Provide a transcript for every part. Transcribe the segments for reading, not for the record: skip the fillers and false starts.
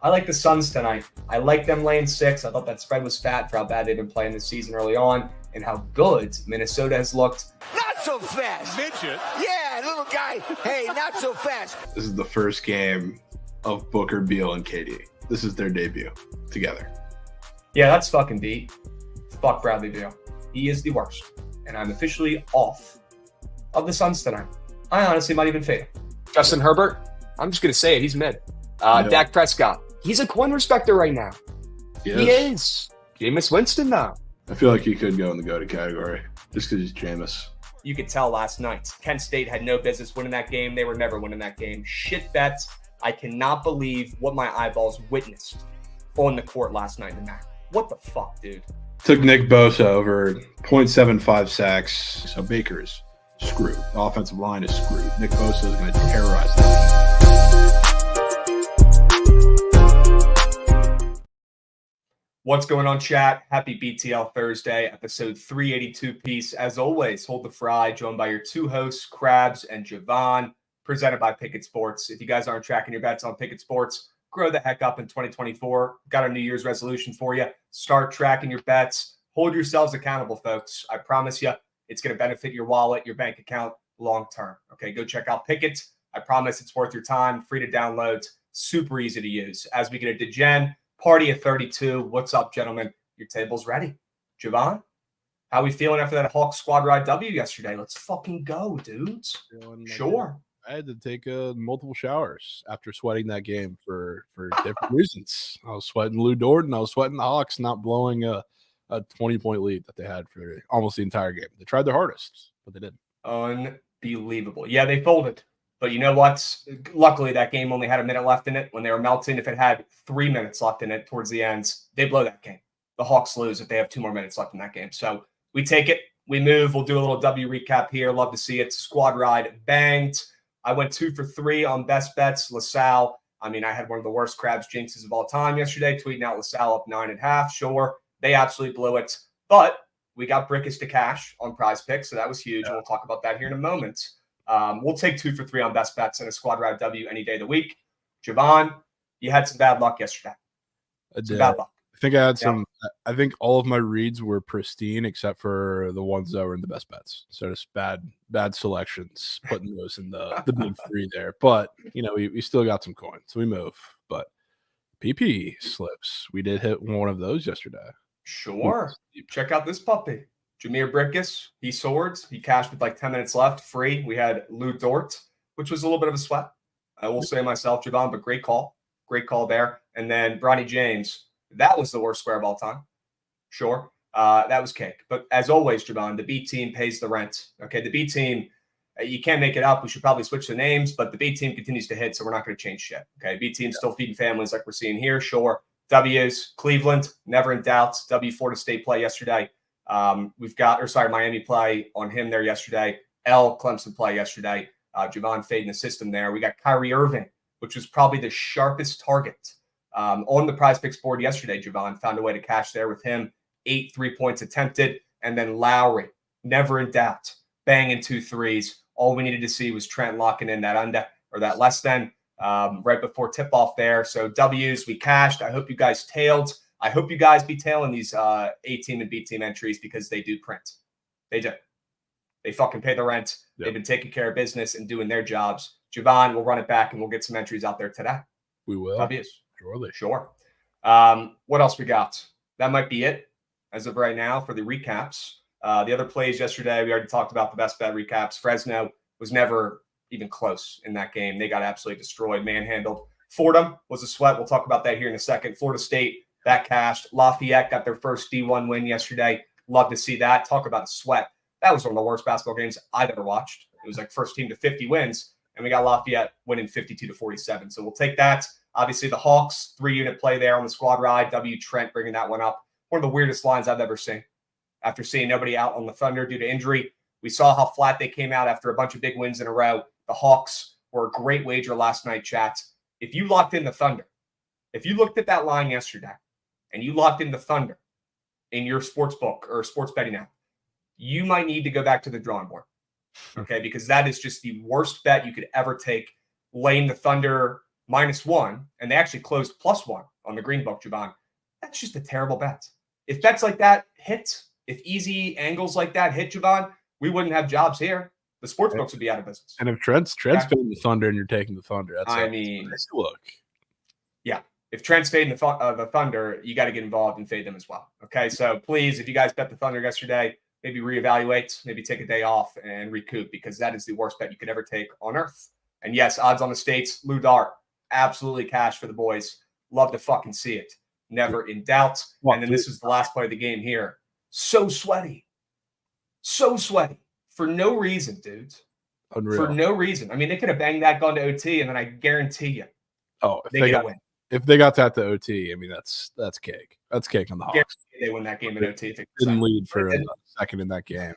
I like the Suns tonight. I like them laying 6. I thought that spread was fat for how bad they've been playing this season early on and how good Minnesota has looked. Not so fast. Midget. Yeah, little guy. Hey, not so fast. This is the first game of Booker, Beal, and KD. This is their debut together. Yeah, that's fucking deep. Fuck Bradley Beal. He is the worst. And I'm officially off of the Suns tonight. I honestly might even fade him. Justin Herbert, I'm just going to say it. He's mid. Dak Prescott, he's a coin respecter right now. He is. Jameis Winston now. I feel like he could go in the GOAT category just because he's Jameis. You could tell last night. Kent State had no business winning that game. They were never winning that game. Shit bets. I cannot believe what my eyeballs witnessed on the court last night in that. What the fuck, dude? Took Nick Bosa over 0.75 sacks. So Baker is screwed. The offensive line is screwed. Nick Bosa is going to terrorize them. What's going on, chat? Happy BTL Thursday, episode 382 piece. As always, hold the fry, joined by your two hosts, Krabs and Javon, presented by Pickett Sports. If you guys aren't tracking your bets on Pickett Sports, grow the heck up in 2024. Got a New Year's resolution for you. Start tracking your bets. Hold yourselves accountable, folks. I promise you, It's going to benefit your wallet, your bank account long term. Okay, go check out Pickett. I promise it's worth your time. Free to download. Super easy to use. As we get a Degen party at 32. What's up, gentlemen? Your table's ready. Javon, how we feeling after that Hawks squad ride W yesterday? Let's fucking go, dudes. Sure. I had to take multiple showers after sweating that game for different reasons. I was sweating Lou Dort, and I was sweating the Hawks not blowing a 20-point lead that they had for almost the entire game. They tried their hardest, but they didn't. Unbelievable. Yeah, they folded. But you know what? Luckily, that game only had a minute left in it. When they were melting, if it had 3 minutes left in it towards the end, they blow that game. The Hawks lose if they have 2 more minutes left in that game. So we take it. We move. We'll do a little W recap here. Love to see it. Squad ride banged. I went 2 for 3 on best bets. LaSalle. I mean, I had one of the worst Crabs jinxes of all time yesterday, tweeting out LaSalle up 9.5. Sure, they absolutely blew it. But we got Brickus to cash on Prize Picks, so that was huge. And we'll talk about that here in a moment. We'll take 2 for 3 on best bets and a squad ride W any day of the week. Javon, you had some bad luck yesterday. Bad luck. I think I had some. I think all of my reads were pristine except for the ones that were in the best bets. So just bad selections, putting those in the big 3 there. But we still got some coins, so we move. But PP slips, we did hit one of those yesterday. Sure. Check out this puppy. Jameer Brickus, he swords. He cashed with like 10 minutes left, free. We had Lou Dort, which was a little bit of a sweat. I will say myself, Javon, but great call. Great call there. And then Bronny James, that was the worst square of all time. Sure. That was cake. But as always, Javon, the B team pays the rent. Okay, the B team, you can't make it up. We should probably switch the names, but the B team continues to hit, so we're not going to change shit. Okay, B team still feeding families like we're seeing here. Sure. W's, Cleveland, never in doubt. W, Florida State play yesterday. Miami play on him there yesterday. L, Clemson play yesterday. Javon fading the system there. We got Kyrie Irving, which was probably the sharpest target on the Prize Picks board yesterday. Javon found a way to cash there with him. 8 3-points attempted. And then Lowry, never in doubt, banging 2 threes. All we needed to see was Trent locking in that under or that less than right before tip-off there. So W's, we cashed. I hope you guys tailed. I hope you guys be tailing these A-team and B-team entries because they do print. They do. They fucking pay the rent. Yep. They've been taking care of business and doing their jobs. Javon, we'll run it back and we'll get some entries out there today. We will. W's. Surely. Sure. What else we got? That might be it as of right now for the recaps. The other plays yesterday, we already talked about the best bet recaps. Fresno was never even close in that game. They got absolutely destroyed, manhandled. Fordham was a sweat. We'll talk about that here in a second. Florida State, that cashed. Lafayette got their first D1 win yesterday. Love to see that. Talk about a sweat. That was one of the worst basketball games I've ever watched. It was like first team to 50 wins, and we got Lafayette winning 52-47. So we'll take that. Obviously, the Hawks, 3-unit play there on the squad ride. W. Trent bringing that one up. One of the weirdest lines I've ever seen. After seeing nobody out on the Thunder due to injury, we saw how flat they came out after a bunch of big wins in a row. The Hawks were a great wager last night, chat. If you locked in the Thunder, if you looked at that line yesterday and you locked in the Thunder in your sports book or sports betting app, you might need to go back to the drawing board, okay? Because that is just the worst bet you could ever take, laying the Thunder -1, and they actually closed +1 on the green book, Javon. That's just a terrible bet. If bets like that hit, if easy angles like that hit, Javon, we wouldn't have jobs here. The sports books would be out of business. And if Trent's fading the Thunder and you're taking the Thunder, that's a nice look. Yeah. If Trent's fading the Thunder, you got to get involved and fade them as well. Okay, so please, if you guys bet the Thunder yesterday, maybe reevaluate, maybe take a day off and recoup, because that is the worst bet you could ever take on earth. And yes, odds on the States, Lou Dart, absolutely cash for the boys. Love to fucking see it. Never in doubt. And then this is the last play of the game here. So sweaty. So sweaty. For no reason, dudes. Unreal. For no reason. I mean, they could have banged that, gone to OT, and then I guarantee you, if they got that to OT, I mean, that's cake. That's cake on the Hawks. They win that game in OT. Didn't lead for a second in that game.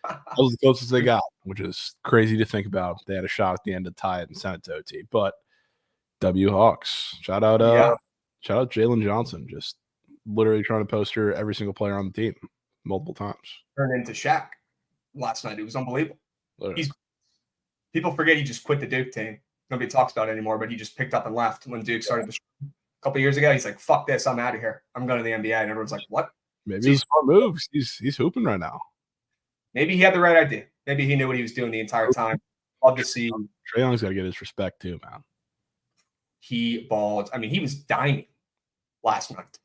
That was the closest they got, which is crazy to think about. They had a shot at the end to tie it and send it to OT. But W Hawks. Shout out Jalen Johnson. Just literally trying to poster every single player on the team multiple times. Turned into Shaq last night. It was unbelievable. People forget he just quit the Duke team. Nobody talks about it anymore, but he just picked up and left when Duke started a couple years ago. He's like, fuck this, I'm out of here. I'm going to the NBA. And everyone's like, what? Maybe it's smart moves. He's hooping right now. Maybe he had the right idea. Maybe he knew what he was doing the entire time. Love to see. Trae Young's got to get his respect too, man. He balled. I mean, he was diming last night.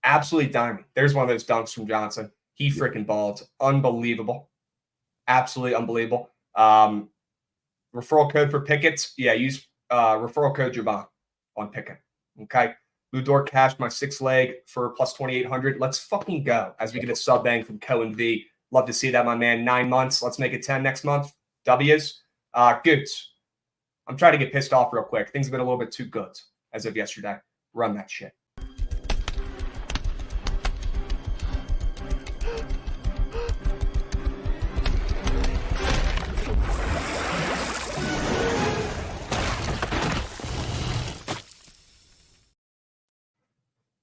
Absolutely diming. There's one of those dunks from Johnson. He freaking balled. Unbelievable. Absolutely unbelievable. Referral code for Pickett. Yeah, use referral code Javon on Pickett. Okay. Ludor cashed my 6 leg for plus 2,800. Let's fucking go as we get a sub bang from Cohen V. Love to see that, my man. 9 months. Let's make it 10 next month. W's. Goods. I'm trying to get pissed off real quick. Things have been a little bit too good as of yesterday. Run that shit.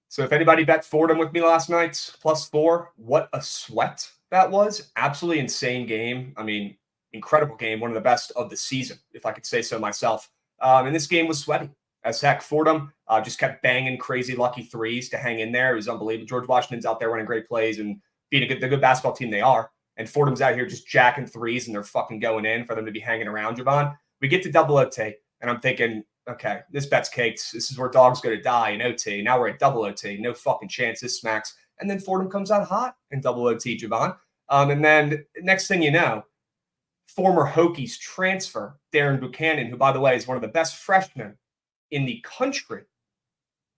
So if anybody bet Fordham with me last night, +4, what a sweat that was. Absolutely insane game. I mean, incredible game. One of the best of the season, if I could say so myself. And this game was sweaty as heck. Fordham just kept banging crazy lucky threes to hang in there. It was unbelievable. George Washington's out there running great plays and being the good basketball team they are. And Fordham's out here just jacking threes and they're fucking going in for them to be hanging around, Javon. We get to double OT, and I'm thinking, okay, this bet's caked. This is where dog's going to die in OT. Now we're at double OT. No fucking chance. This smacks. And then Fordham comes out hot in double OT, Javon. And then next thing you know, former Hokies transfer, Darren Buchanan, who, by the way, is one of the best freshmen in the country,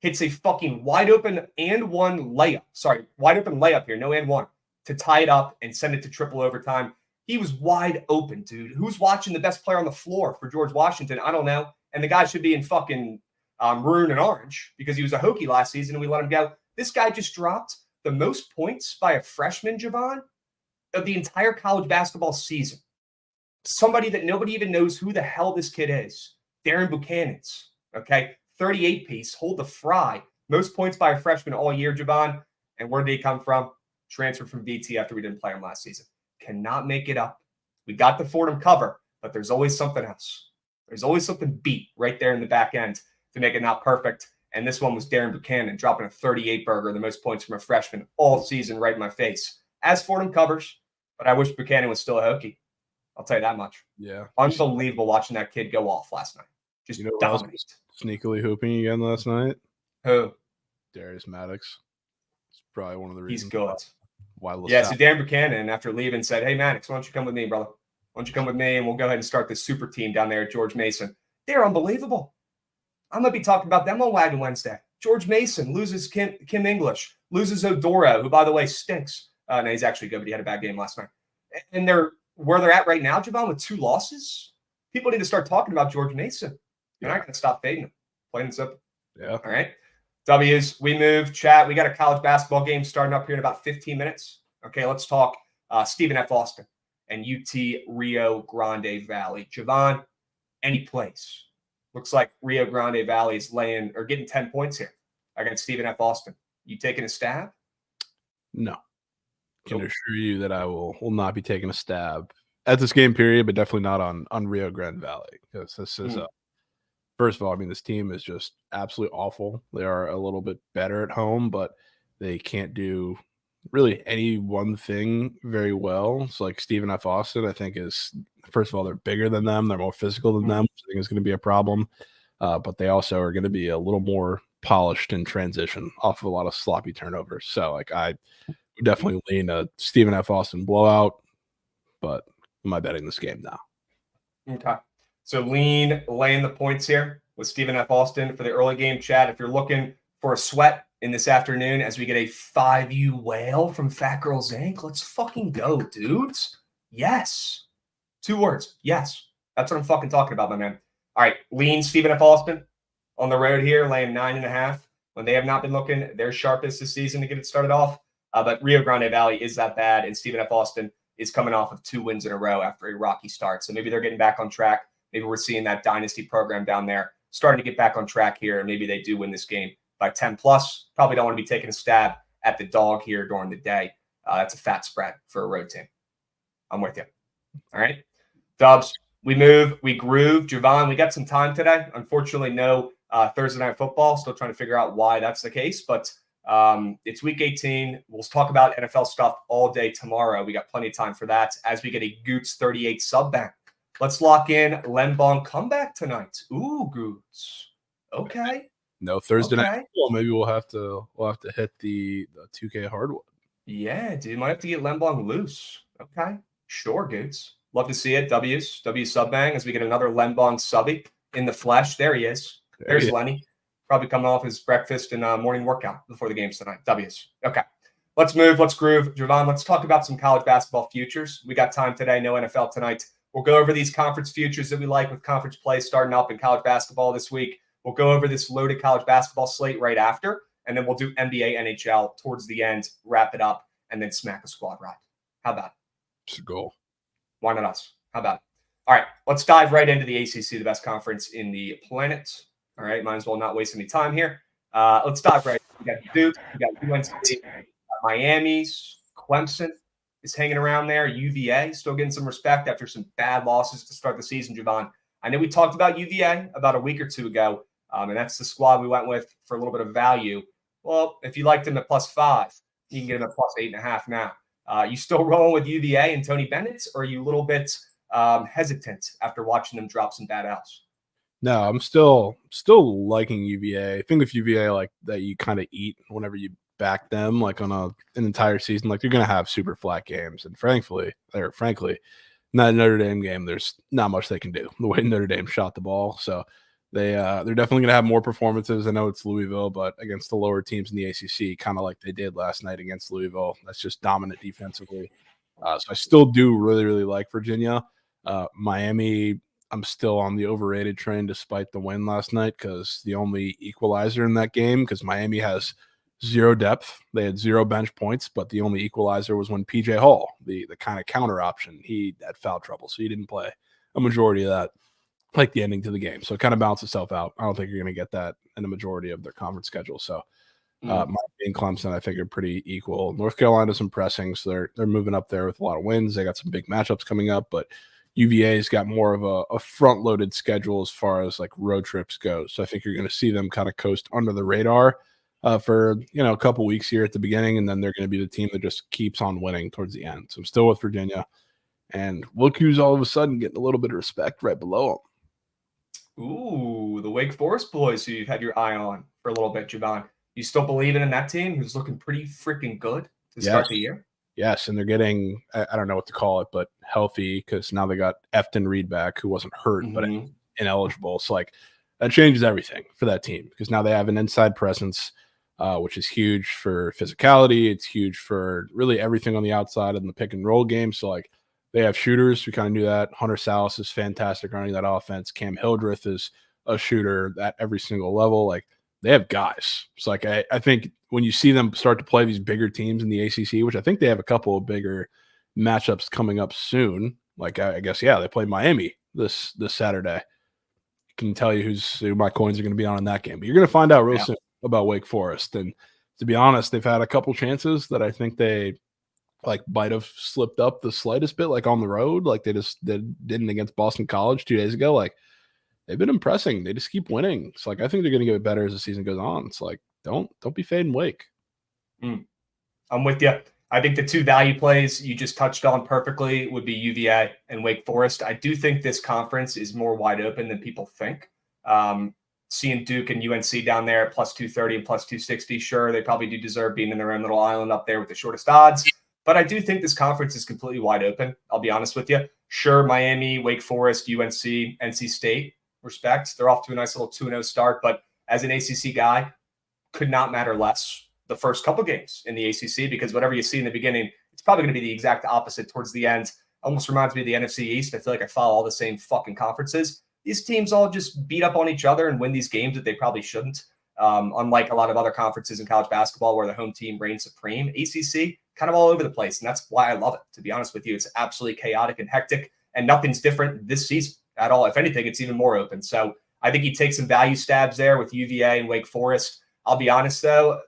hits a fucking wide open layup here, no and one, to tie it up and send it to triple overtime. He was wide open, dude. Who's watching the best player on the floor for George Washington? I don't know. And the guy should be in fucking maroon and orange because he was a Hokie last season and we let him go. This guy just dropped the most points by a freshman, Javon, of the entire college basketball season. Somebody that nobody even knows who the hell this kid is. Darren Buchanan's, okay? 38 piece, hold the fry. Most points by a freshman all year, Javon. And where did he come from? Transferred from VT after we didn't play him last season. Cannot make it up. We got the Fordham cover, but there's always something else. There's always something beat right there in the back end to make it not perfect. And this one was Darren Buchanan dropping a 38 burger, the most points from a freshman all season right in my face. As Fordham covers, but I wish Buchanan was still a Hokie. I'll tell you that much. Yeah. Unbelievable watching that kid go off last night. Just dominate. Sneakily hooping again last night. Who? Darius Maddox. It's probably one of the reasons. He's good. Why so Darren Buchanan, after leaving, said, "Hey, Maddox, why don't you come with me, brother? Why don't you come with me and we'll go ahead and start this super team down there at George Mason." They're unbelievable. I'm going to be talking about them on Wagon Wednesday. George Mason loses Kim English, loses Odoro, who, by the way, stinks. No, he's actually good, but he had a bad game last night. And they're where they're at right now, Javon, with 2 losses. People need to start talking about George Mason. You're not going to stop fading him. Plain and simple. Yeah. All right. W's, we move. Chat, we got a college basketball game starting up here in about 15 minutes. Okay, let's talk Stephen F. Austin and UT Rio Grande Valley. Javon, any place. Looks like Rio Grande Valley is getting 10 points here against Stephen F. Austin. You taking a stab? No. Can assure you that I will not be taking a stab at this game period, but definitely not on Rio Grande Valley. Because this is first of all, I mean, this team is just absolutely awful. They are a little bit better at home, but they can't do really any one thing very well. So like Stephen F. Austin, I think is, first of all, they're bigger than them. They're more physical than them, which I think is going to be a problem. But they also are going to be a little more polished in transition off of a lot of sloppy turnovers. So like I would definitely lean a Stephen F. Austin blowout, but am I betting this game now? Okay. So laying the points here with Stephen F. Austin for the early game, chat. If you're looking for a sweat in this afternoon as we get a 5U whale from Fat Girls Inc., let's fucking go, dudes. Yes. 2 words. Yes. That's what I'm fucking talking about, my man. All right. Lean Stephen F. Austin on the road here, laying 9.5. When they have not been looking their sharpest this season to get it started off. But Rio Grande Valley is that bad, and Stephen F. Austin is coming off of 2 wins in a row after a rocky start. So maybe they're getting back on track. Maybe we're seeing that dynasty program down there starting to get back on track here, and maybe they do win this game by 10+. Probably don't want to be taking a stab at the dog here during the day. That's a fat spread for a road team. I'm with you. All right. Dubs, we move, we groove. Javon, we got some time today. Unfortunately, no Thursday Night Football. Still trying to figure out why that's the case, but It's week 18. We'll talk about NFL stuff all day tomorrow. We got plenty of time for that as we get a Goots 38 sub bank. Let's lock in Lembong comeback tonight. Ooh, Goots. Okay. No Thursday night. Well, maybe we'll have to hit the 2K hardwood. Yeah, dude. Might have to get Lembong loose. Okay. Sure, Goots. Love to see it. W sub bang as we get another Lembong subby in the flesh. There he is. There's Lenny. Probably coming off his breakfast and morning workout before the games tonight. W's. Okay. Let's move. Let's groove. Javon, let's talk about some college basketball futures. We got time today. No NFL tonight. We'll go over these conference futures that we like with conference play starting up in college basketball this week. We'll go over this loaded college basketball slate right after, and then we'll do NBA, NHL towards the end, wrap it up, and then smack a squad ride. How about it? It's a goal. Why not us? How about it? All right, let's dive right into the ACC, the best conference in the planet. All right, might as well not waste any time here. Let's dive right in. We got Duke, we got UNC, Miami's, Clemson is hanging around there. UVA still getting some respect after some bad losses to start the season, Javon. I know we talked about UVA about a week or two ago, and that's the squad we went with for a little bit of value. Well, if you liked him at +5, you can get him at +8.5 now. You still rolling with UVA and Tony Bennett, or are you a little bit hesitant after watching them drop some bad outs? No, I'm still liking UVA. I think with UVA, like that, you kind of eat whenever you back them, like on an entire season. Like you're gonna have super flat games, and frankly, not a Notre Dame game. There's not much they can do the way Notre Dame shot the ball. So they're definitely gonna have more performances. I know it's Louisville, but against the lower teams in the ACC, kind of like they did last night against Louisville. That's just dominant defensively. So I still do really like Virginia. Miami, I'm still on the overrated train despite the win last night because the only equalizer in that game, because Miami has zero depth. They had 0 bench points, but the only equalizer was when PJ Hall, the kind of counter option, he had foul trouble, so he didn't play a majority of that, like the ending to the game. So it kind of balanced itself out. I don't think you're going to get that in the majority of their conference schedule. So Miami and Clemson, I think, are pretty equal. North Carolina's impressing, so they're moving up there with a lot of wins. They got some big matchups coming up, but UVA's got more of a front-loaded schedule as far as like road trips go. So I think you're going to see them kind of coast under the radar for a couple weeks here at the beginning, and then they're going to be the team that just keeps on winning towards the end. So I'm still with Virginia, and look who's all of a sudden getting a little bit of respect right below them. Ooh, the Wake Forest boys who you've had your eye on for a little bit, Javon. You still believing in that team who's looking pretty freaking good to start the year? Yes, and they're getting, I don't know what to call it, but healthy, because now they got Efton Reed back, who wasn't hurt, but ineligible. So, like, that changes everything for that team, because now they have an inside presence, which is huge for physicality. It's huge for really everything on the outside in the pick and roll game. So, like, they have shooters. We kind of knew that. Hunter Salas is fantastic running that offense. Cam Hildreth is a shooter at every single level. Like, they have guys. So, like, I think when you see them start to play these bigger teams in the ACC, which I think they have a couple of bigger matchups coming up soon. Like, I guess, they play Miami this Saturday. I can tell you who my coins are going to be on in that game. But you're going to find out real soon about Wake Forest. And to be honest, they've had a couple chances that I think they might have slipped up the slightest bit, like on the road, like they didn't against Boston College 2 days ago. Like, they've been impressing. They just keep winning. It's like, I think they're going to get better as the season goes on. It's like, don't be fading Wake. I'm with you. I think the two value plays you just touched on perfectly would be UVA and Wake Forest. I do think this conference is more wide open than people think. Seeing Duke and UNC down there at +230 and +260, sure, they probably do deserve being in their own little island up there with the shortest odds. But I do think this conference is completely wide open. I'll be honest with you. Sure, Miami, Wake Forest, UNC, NC State, respect. They're off to a nice little 2-0 start. But as an ACC guy, could not matter less the first couple games in the ACC, because whatever you see in the beginning, it's probably going to be the exact opposite towards the end. Almost reminds me of the NFC East. I feel like I follow all the same fucking conferences. These teams all just beat up on each other and win these games that they probably shouldn't. Unlike a lot of other conferences in college basketball where the home team reigns supreme, ACC kind of all over the place. And that's why I love it. To be honest with you, it's absolutely chaotic and hectic, and nothing's different this season at all. If anything, it's even more open. So I think you take some value stabs there with UVA and Wake Forest. I'll be honest, though,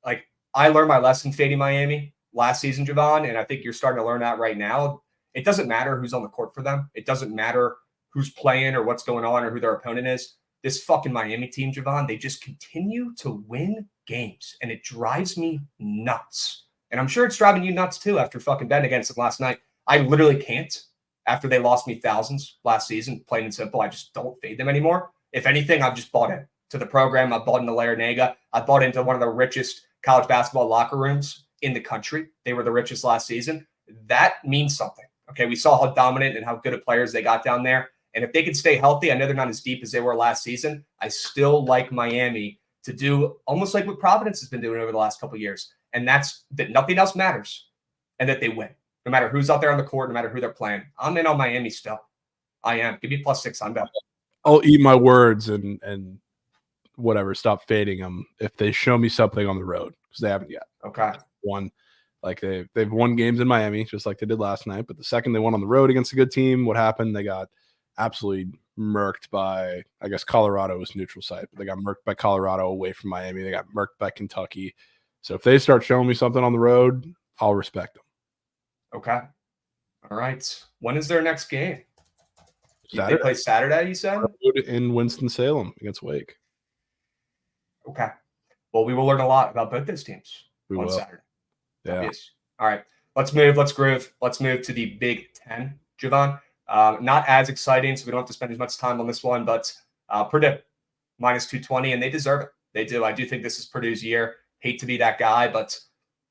like, I learned my lesson fading Miami last season, Javon, and I think you're starting to learn that right now. It doesn't matter who's on the court for them. It doesn't matter who's playing or what's going on or who their opponent is. This fucking Miami team, Javon, they just continue to win games, and it drives me nuts. And I'm sure it's driving you nuts too after fucking betting against them last night. I literally can't. After they lost me thousands last season, plain and simple, I just don't fade them anymore. If anything, I've just bought in to the program. I've bought into Larinaga. I bought into one of the richest college basketball locker rooms in the country. They were the richest last season. That means something. Okay, we saw how dominant and how good of players they got down there. And if they can stay healthy, I know they're not as deep as they were last season. I still like Miami to do almost like what Providence has been doing over the last couple of years. And that's that nothing else matters and that they win. No matter who's out there on the court, no matter who they're playing. I'm in on Miami still. I am. Give me +6 on that. I'll eat my words and whatever, stop fading them if they show me something on the road, because they haven't yet. Okay. They've won games in Miami just like they did last night, but the second they won on the road against a good team, what happened? They got absolutely murked by, I guess Colorado was neutral site, but they got murked by Colorado away from Miami. They got murked by Kentucky. So if they start showing me something on the road, I'll respect them. Okay. All right. When is their next game? Saturday. They play Saturday, you said? In Winston-Salem against Wake. Okay. Well, we will learn a lot about both those teams on Saturday. Yeah. Yes. All right. Let's move. Let's groove. Let's move to the Big Ten, Javon. Not as exciting, so we don't have to spend as much time on this one, but Purdue, -220, and they deserve it. They do. I do think this is Purdue's year. Hate to be that guy, but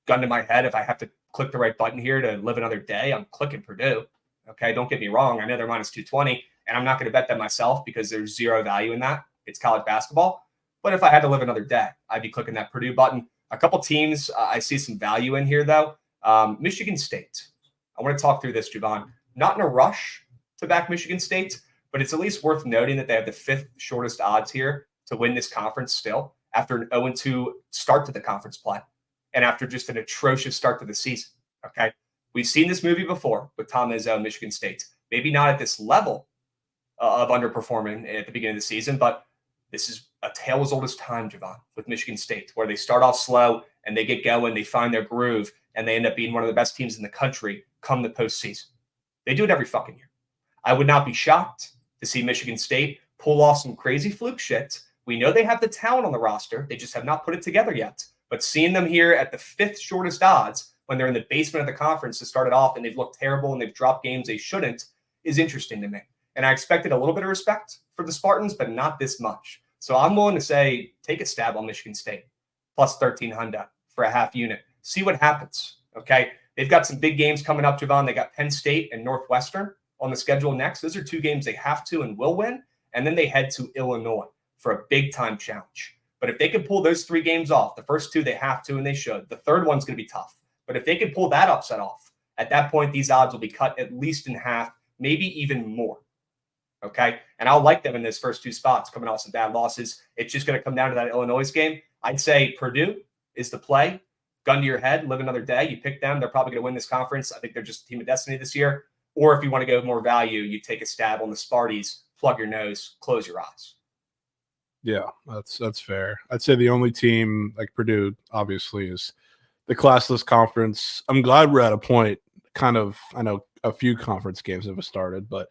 gun to my head, if I have to click the right button here to live another day, I'm clicking Purdue. Okay, don't get me wrong. I know they're -220, and I'm not going to bet them myself because there's zero value in that. It's college basketball. But if I had to live another day, I'd be clicking that Purdue button. A couple teams I see some value in here, though. Michigan State. I want to talk through this, Javon. Not in a rush to back Michigan State, but it's at least worth noting that they have the 5th shortest odds here to win this conference still after an 0-2 start to the conference play and after just an atrocious start to the season. Okay. We've seen this movie before with Tom Izzo and Michigan State. Maybe not at this level of underperforming at the beginning of the season, but this is a tale as old as time, Javon, with Michigan State, where they start off slow and they get going, they find their groove, and they end up being one of the best teams in the country come the postseason. They do it every fucking year. I would not be shocked to see Michigan State pull off some crazy fluke shit. We know they have the talent on the roster. They just have not put it together yet. But seeing them here at the 5th shortest odds when they're in the basement of the conference to start it off and they've looked terrible and they've dropped games they shouldn't is interesting to me. And I expected a little bit of respect for the Spartans, but not this much. So I'm willing to say take a stab on Michigan State +1300 for a half unit. See what happens, okay? They've got some big games coming up, Javon. They got Penn State and Northwestern on the schedule next. Those are 2 games they have to and will win. And then they head to Illinois for a big-time challenge. But if they can pull those 3 games off, the first 2 they have to and they should. The third one's going to be tough. But if they can pull that upset off, at that point, these odds will be cut at least in half, maybe even more. Okay? And I'll like them in those first 2 spots coming off some bad losses. It's just going to come down to that Illinois game. I'd say Purdue is the play. Gun to your head, live another day. You pick them. They're probably going to win this conference. I think they're just a team of destiny this year. Or if you want to go more value, you take a stab on the Sparties, plug your nose, close your eyes. Yeah, that's fair. I'd say the only team like Purdue, obviously, is the classless conference. I'm glad we're at a point, kind of, I know a few conference games have started, but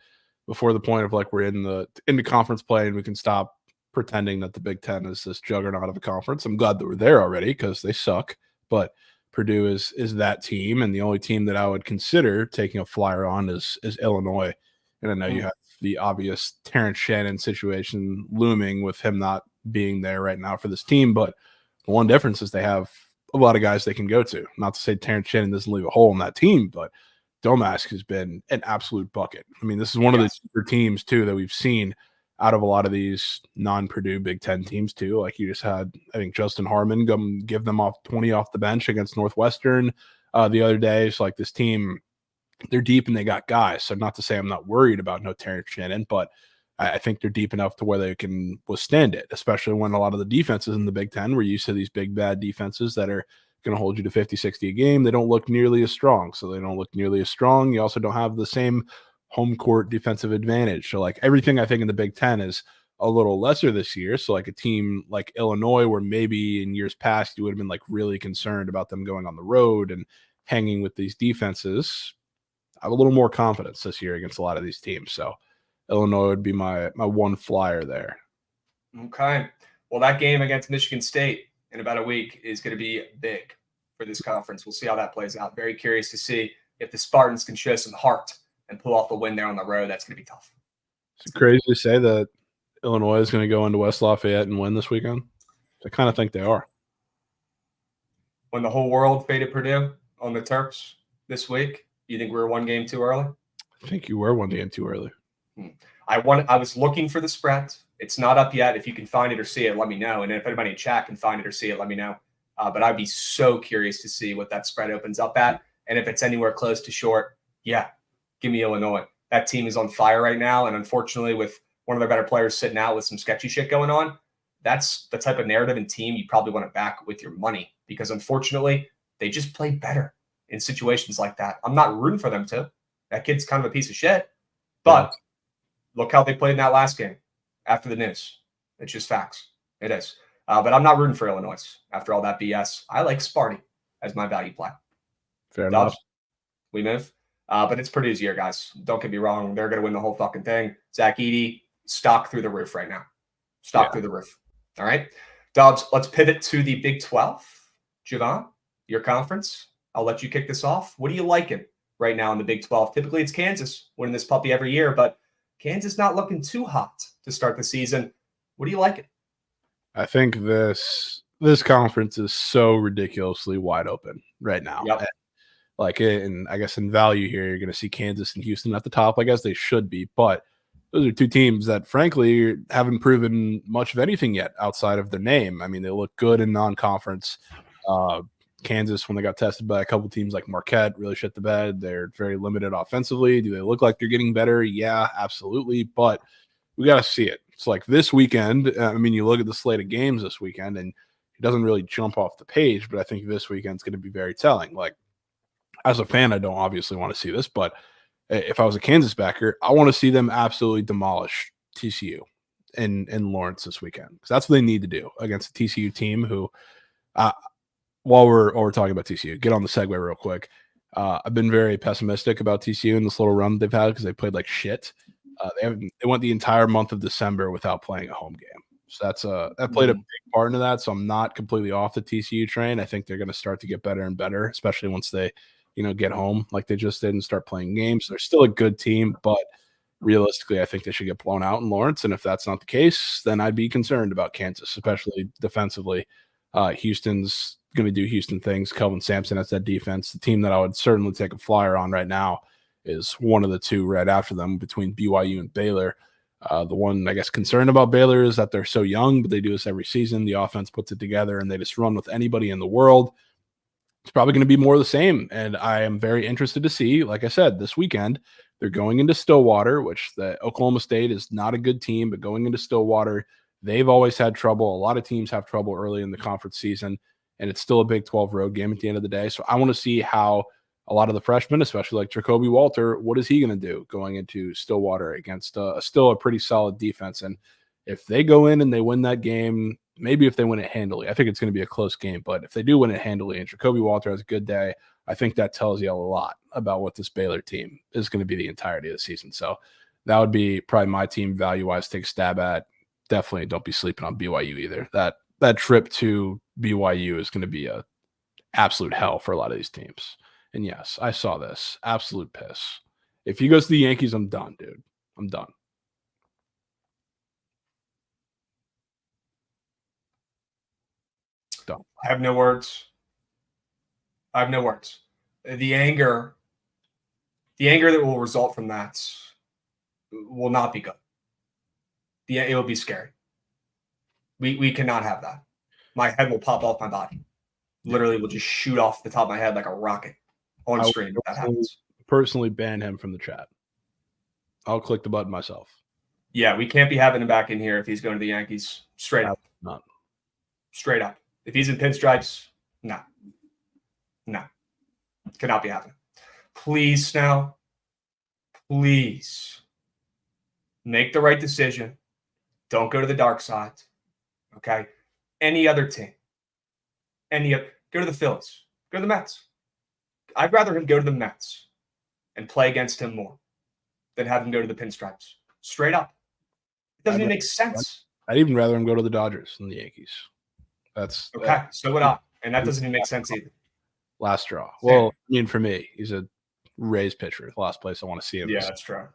before the point of like we're into conference play and we can stop pretending that the Big Ten is this juggernaut of a conference. I'm glad that we're there already because they suck. But Purdue is that team, and the only team that I would consider taking a flyer on is Illinois. And I know you have the obvious Terrence Shannon situation looming with him not being there right now for this team. But the one difference is they have a lot of guys they can go to. Not to say Terrence Shannon doesn't leave a hole in that team, but Domask has been an absolute bucket. I mean, this is one of the super teams, too, that we've seen out of a lot of these non-Purdue Big Ten teams, too. Like you just had, I think, Justin Harmon give them off 20 off the bench against Northwestern the other day. So, like, this team, they're deep and they got guys. So, not to say I'm not worried about no Terrence Shannon, but I think they're deep enough to where they can withstand it, especially when a lot of the defenses in the Big Ten, we're used to these big, bad defenses that are going to hold you to 50, 60 a game. They don't look nearly as strong. So, they don't look nearly as strong. You also don't have the same home court defensive advantage. So like everything I think in the Big Ten is a little lesser this year. So like a team like Illinois, where maybe in years past you would have been like really concerned about them going on the road and hanging with these defenses, I have a little more confidence this year against a lot of these teams. So Illinois would be my one flyer there. Okay. Well, that game against Michigan State in about a week is going to be big for this conference. We'll see how that plays out. Very curious to see if the Spartans can show some heart and pull off a win there on the road. That's going to be tough. It's crazy to say that Illinois is going to go into West Lafayette and win this weekend. I kind of think they are. When the whole world faded Purdue on the Terps this week, you think we were one game too early? I think you were one game too early. I was looking for the spread. It's not up yet. If you can find it or see it, let me know. And if anybody in chat can find it or see it, let me know. But I'd be so curious to see what that spread opens up at. And if it's anywhere close to short, yeah, give me Illinois. That team is on fire right now. And unfortunately, with one of their better players sitting out with some sketchy shit going on, that's the type of narrative and team you probably want to back with your money, because unfortunately, they just play better in situations like that. I'm not rooting for them to. That kid's kind of a piece of shit. But look how they played in that last game after the news. It's just facts. It is. But I'm not rooting for Illinois after all that BS. I like Sparty as my value play. Fair enough. We move. But it's Purdue's year, guys. Don't get me wrong. They're going to win the whole fucking thing. Zach Edey, stock through the roof right now. Stock through the roof. All right. Dobbs, let's pivot to the Big 12. Javon, your conference. I'll let you kick this off. What are you liking right now in the Big 12? Typically, it's Kansas winning this puppy every year, but Kansas not looking too hot to start the season. What do you liking? I think this conference is so ridiculously wide open right now. Yep. And I guess in value here, you're going to see Kansas and Houston at the top. I guess they should be, but those are two teams that, frankly, haven't proven much of anything yet outside of their name. I mean, they look good in non-conference. Kansas, when they got tested by a couple teams like Marquette, really shit the bed. They're very limited offensively. Do they look like they're getting better? Yeah, absolutely. But we got to see it. It's like this weekend. I mean, you look at the slate of games this weekend, and it doesn't really jump off the page. But I think this weekend's going to be very telling. Like, as a fan, I don't obviously want to see this, but if I was a Kansas backer, I want to see them absolutely demolish TCU in Lawrence this weekend, because that's what they need to do against a TCU team who, while we're talking about TCU, get on the segue real quick. I've been very pessimistic about TCU in this little run they've had because they played like shit. They went the entire month of December without playing a home game. So that played a big part into that. So I'm not completely off the TCU train. I think they're going to start to get better and better, especially once they get home like they just did and start playing games. They're still a good team, but realistically, I think they should get blown out in Lawrence. And if that's not the case, then I'd be concerned about Kansas, especially defensively. Houston's going to do Houston things. Kelvin Sampson has that defense. The team that I would certainly take a flyer on right now is one of the two right after them between BYU and Baylor. The one, I guess, concerned about Baylor is that they're so young, but they do this every season. The offense puts it together, and they just run with anybody in the world. It's probably going to be more of the same, and I am very interested to see, like I said, this weekend, they're going into Stillwater, which the Oklahoma State is not a good team, but going into Stillwater, they've always had trouble. A lot of teams have trouble early in the conference season, and it's still a Big 12 road game at the end of the day. So I want to see how a lot of the freshmen, especially like Jacoby Walter, what is he going to do going into Stillwater against still a pretty solid defense? And if they go in and they win that game, maybe if they win it handily, I think it's going to be a close game, but if they do win it handily and Jacoby Walter has a good day, I think that tells you a lot about what this Baylor team is going to be the entirety of the season. So that would be probably my team value-wise to take a stab at. Definitely don't be sleeping on BYU either. That trip to BYU is going to be a absolute hell for a lot of these teams. And yes, I saw this. Absolute piss. If he goes to the Yankees, I'm done, dude. I'm done. Done. I have no words. The anger that will result from that will not be good. It will be scary. We cannot have that. My head will pop off my body. Literally will just shoot off the top of my head like a rocket on stream if that happens. Personally ban him from the chat. I'll click the button myself. Yeah, we can't be having him back in here if he's going to the Yankees. Straight up. Not. Straight up. If he's in pinstripes, no. Cannot be happening. Please, Snell. Please. Make the right decision. Don't go to the dark side. Okay? Any other team. Go to the Phillies. Go to the Mets. I'd rather him go to the Mets and play against him more than have him go to the pinstripes. Straight up. It doesn't even make sense. I'd even rather him go to the Dodgers than the Yankees. That's Okay, so would I. And that doesn't even make sense either. last straw. Well, I mean, for me, he's a Rays pitcher. The last place I want to see him. Yeah, that's true.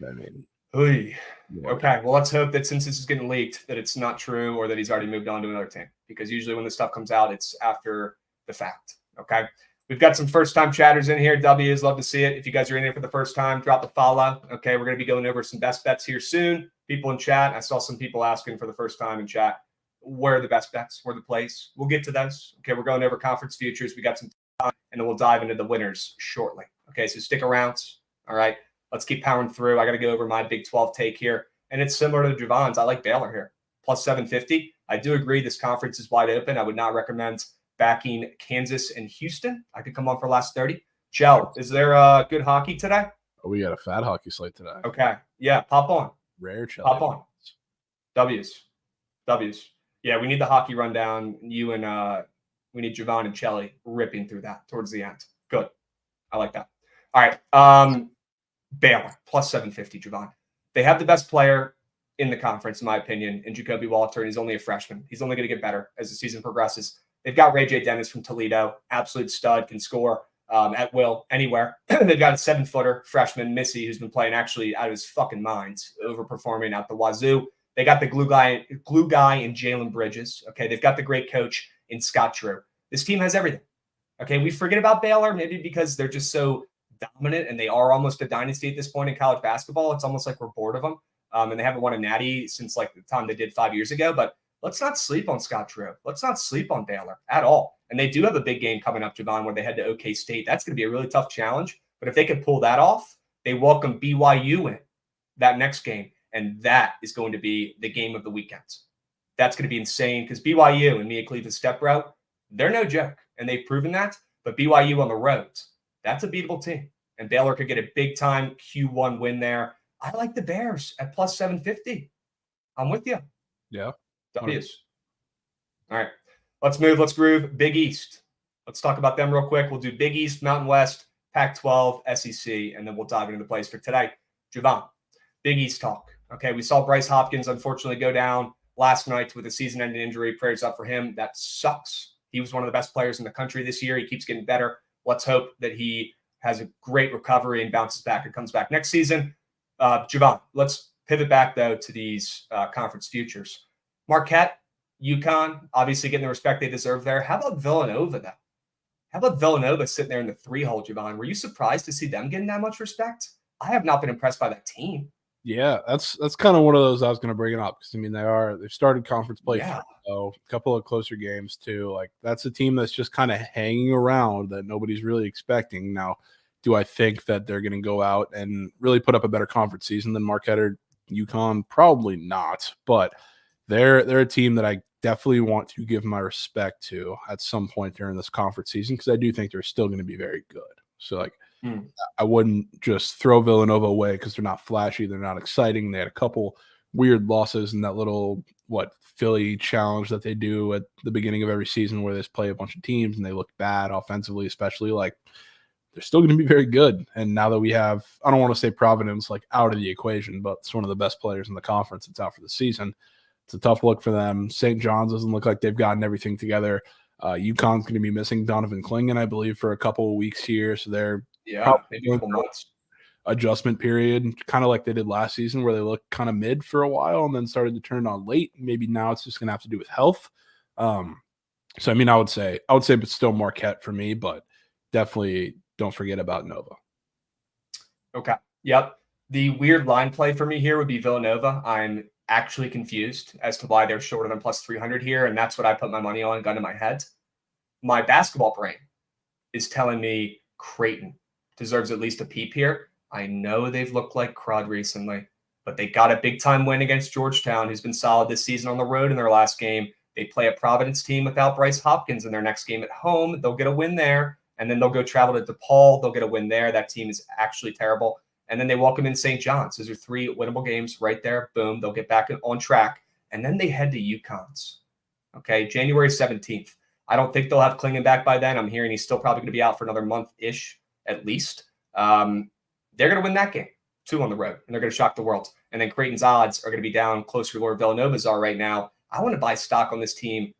I mean, Oy. Okay, well, let's hope that since this is getting leaked, that it's not true or that he's already moved on to another team. Because usually when this stuff comes out, it's after the fact. Okay, we've got some first-time chatters in here. W's, love to see it. If you guys are in here for the first time, drop the follow. Okay, we're going to be going over some best bets here soon. People in chat, I saw some people asking for the first time in chat, where are the best bets? Where the plays? We'll get to those. Okay, we're going over conference futures. We got some time, and then we'll dive into the winners shortly. Okay, so stick around. All right. Let's keep powering through. I got to go over my Big 12 take here. And it's similar to Javon's. I like Baylor here. Plus 750. I do agree this conference is wide open. I would not recommend backing Kansas and Houston. I could come on for last 30. Chell, is there good hockey today? Oh, we got a fat hockey slate today. Okay. Yeah, pop on. Rare Chell. Pop on. W's. Yeah, we need the hockey rundown. You and we need Javon and Chelly ripping through that towards the end. Good. I like that. All right. Baylor, plus 750, Javon. They have the best player in the conference, in my opinion, in Jacoby Walter, and he's only a freshman. He's only going to get better as the season progresses. They've got Ray J. Dennis from Toledo, absolute stud, can score at will anywhere. They've got a 7-footer freshman, Missy, who's been playing actually out of his fucking mind, overperforming out the wazoo. They got the glue guy in Jalen Bridges. Okay, they've got the great coach in Scott Drew. This team has everything. Okay, we forget about Baylor maybe because they're just so dominant and they are almost a dynasty at this point in college basketball. It's almost like we're bored of them. And they haven't won a natty since like the time they did 5 years ago. But let's not sleep on Scott Drew. Let's not sleep on Baylor at all. And they do have a big game coming up, Javon, where they head to OK State. That's going to be a really tough challenge. But if they could pull that off, they welcome BYU in that next game. And that is going to be the game of the weekend. That's going to be insane because BYU and Mia Khalifa's step route, they're no joke. And they've proven that. But BYU on the road, that's a beatable team. And Baylor could get a big-time Q1 win there. I like the Bears at plus 750. I'm with you. Yeah. W's. All right. Let's move. Let's groove. Big East. Let's talk about them real quick. We'll do Big East, Mountain West, Pac-12, SEC, and then we'll dive into the plays for today. Javon, Big East talk. Okay, we saw Bryce Hopkins unfortunately go down last night with a season-ending injury. Prayers up for him. That sucks. He was one of the best players in the country this year. He keeps getting better. Let's hope that he has a great recovery and bounces back and comes back next season. Javon, let's pivot back, though, to these conference futures. Marquette, UConn, obviously getting the respect they deserve there. How about Villanova, though? How about Villanova sitting there in the 3-hole, Javon? Were you surprised to see them getting that much respect? I have not been impressed by that team. Yeah, that's kind of one of those I was going to bring it up because, I mean, they've started conference play. Yeah. So a couple of closer games, too. Like, that's a team that's just kind of hanging around that nobody's really expecting. Now, do I think that they're going to go out and really put up a better conference season than Marquette or UConn? Probably not, but they're a team that I definitely want to give my respect to at some point during this conference season because I do think they're still going to be very good. So, like, I wouldn't just throw Villanova away because they're not flashy. They're not exciting. They had a couple weird losses in that little, Philly challenge that they do at the beginning of every season where they just play a bunch of teams and they look bad offensively, especially. Like, they're still going to be very good. And now that we have, I don't want to say Providence, out of the equation, but it's one of the best players in the conference. It's out for the season. It's a tough look for them. St. John's doesn't look like they've gotten everything together. UConn's going to be missing Donovan Clingan, I believe, for a couple of weeks here. So they're maybe a couple months. Adjustment period, kind of like they did last season where they looked kind of mid for a while and then started to turn on late. Maybe now it's just going to have to do with health. So, I mean, I would say it's still Marquette for me, but definitely don't forget about Nova. Okay. Yep. The weird line play for me here would be Villanova. I'm actually confused as to why they're shorter than plus 300 here, and that's what I put my money on, gun to my head. My basketball brain is telling me Creighton deserves at least a peep here. I know they've looked like crud recently, but they got a big-time win against Georgetown, who's been solid this season on the road in their last game. They play a Providence team without Bryce Hopkins in their next game at home. They'll get a win there, and then they'll go travel to DePaul. They'll get a win there. That team is actually terrible. And then they welcome in St. John's. Those are 3 winnable games right there. Boom. They'll get back on track. And then they head to UConn's. Okay, January 17th. I don't think they'll have Clingan back by then. I'm hearing he's still probably going to be out for another month-ish at least. They're going to win that game, 2 on the road, and they're going to shock the world. And then Creighton's odds are going to be down closer to where Villanova's are right now I want to buy stock on this team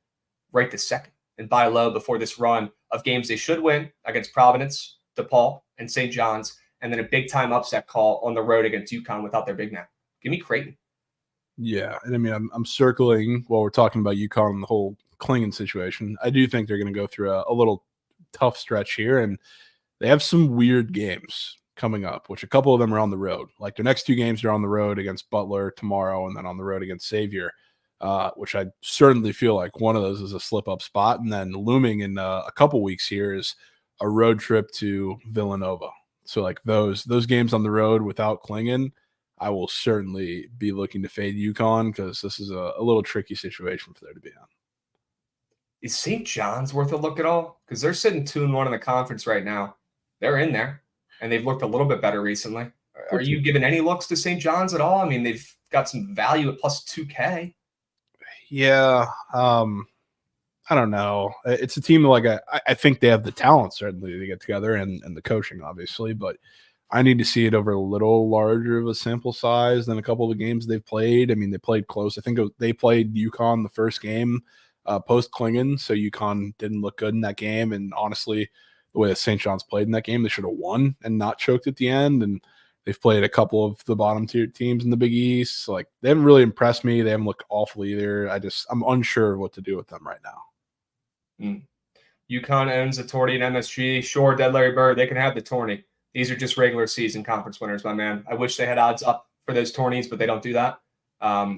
right this second and buy low before this run of games they should win against Providence, DePaul, and St. John's, and then a big-time upset call on the road against UConn without their big man. Give me Creighton. Yeah, and I mean, I'm circling while we're talking about UConn and the whole Klingon situation. I do think they're going to go through a little tough stretch here, and they have some weird games coming up, which a couple of them are on the road. Like their next 2 games are on the road against Butler tomorrow and then on the road against Xavier, which I certainly feel like one of those is a slip-up spot. And then looming in a couple weeks here is a road trip to Villanova. So like those games on the road without Klingon, I will certainly be looking to fade UConn because this is a little tricky situation for there to be on. Is St. John's worth a look at all? Because they're sitting 2-1 in the conference right now. They're in there, and they've looked a little bit better recently. Are you giving any looks to St. John's at all? I mean, they've got some value at plus 2K. Yeah, I don't know. It's a team like I think they have the talent certainly to get together and the coaching obviously, but I need to see it over a little larger of a sample size than a couple of the games they've played. I mean, they played close. I think they played UConn the first game post Klingon, so UConn didn't look good in that game. And honestly, the way that St. John's played in that game, they should have won and not choked at the end. And they've played a couple of the bottom tier teams in the Big East. So, like, they haven't really impressed me. They haven't looked awful either. I'm unsure of what to do with them right now. UConn owns the tourney and MSG. Sure, Dead Larry Bird, they can have the tourney. These are just regular season conference winners, my man. I wish they had odds up for those tourneys, but they don't do that.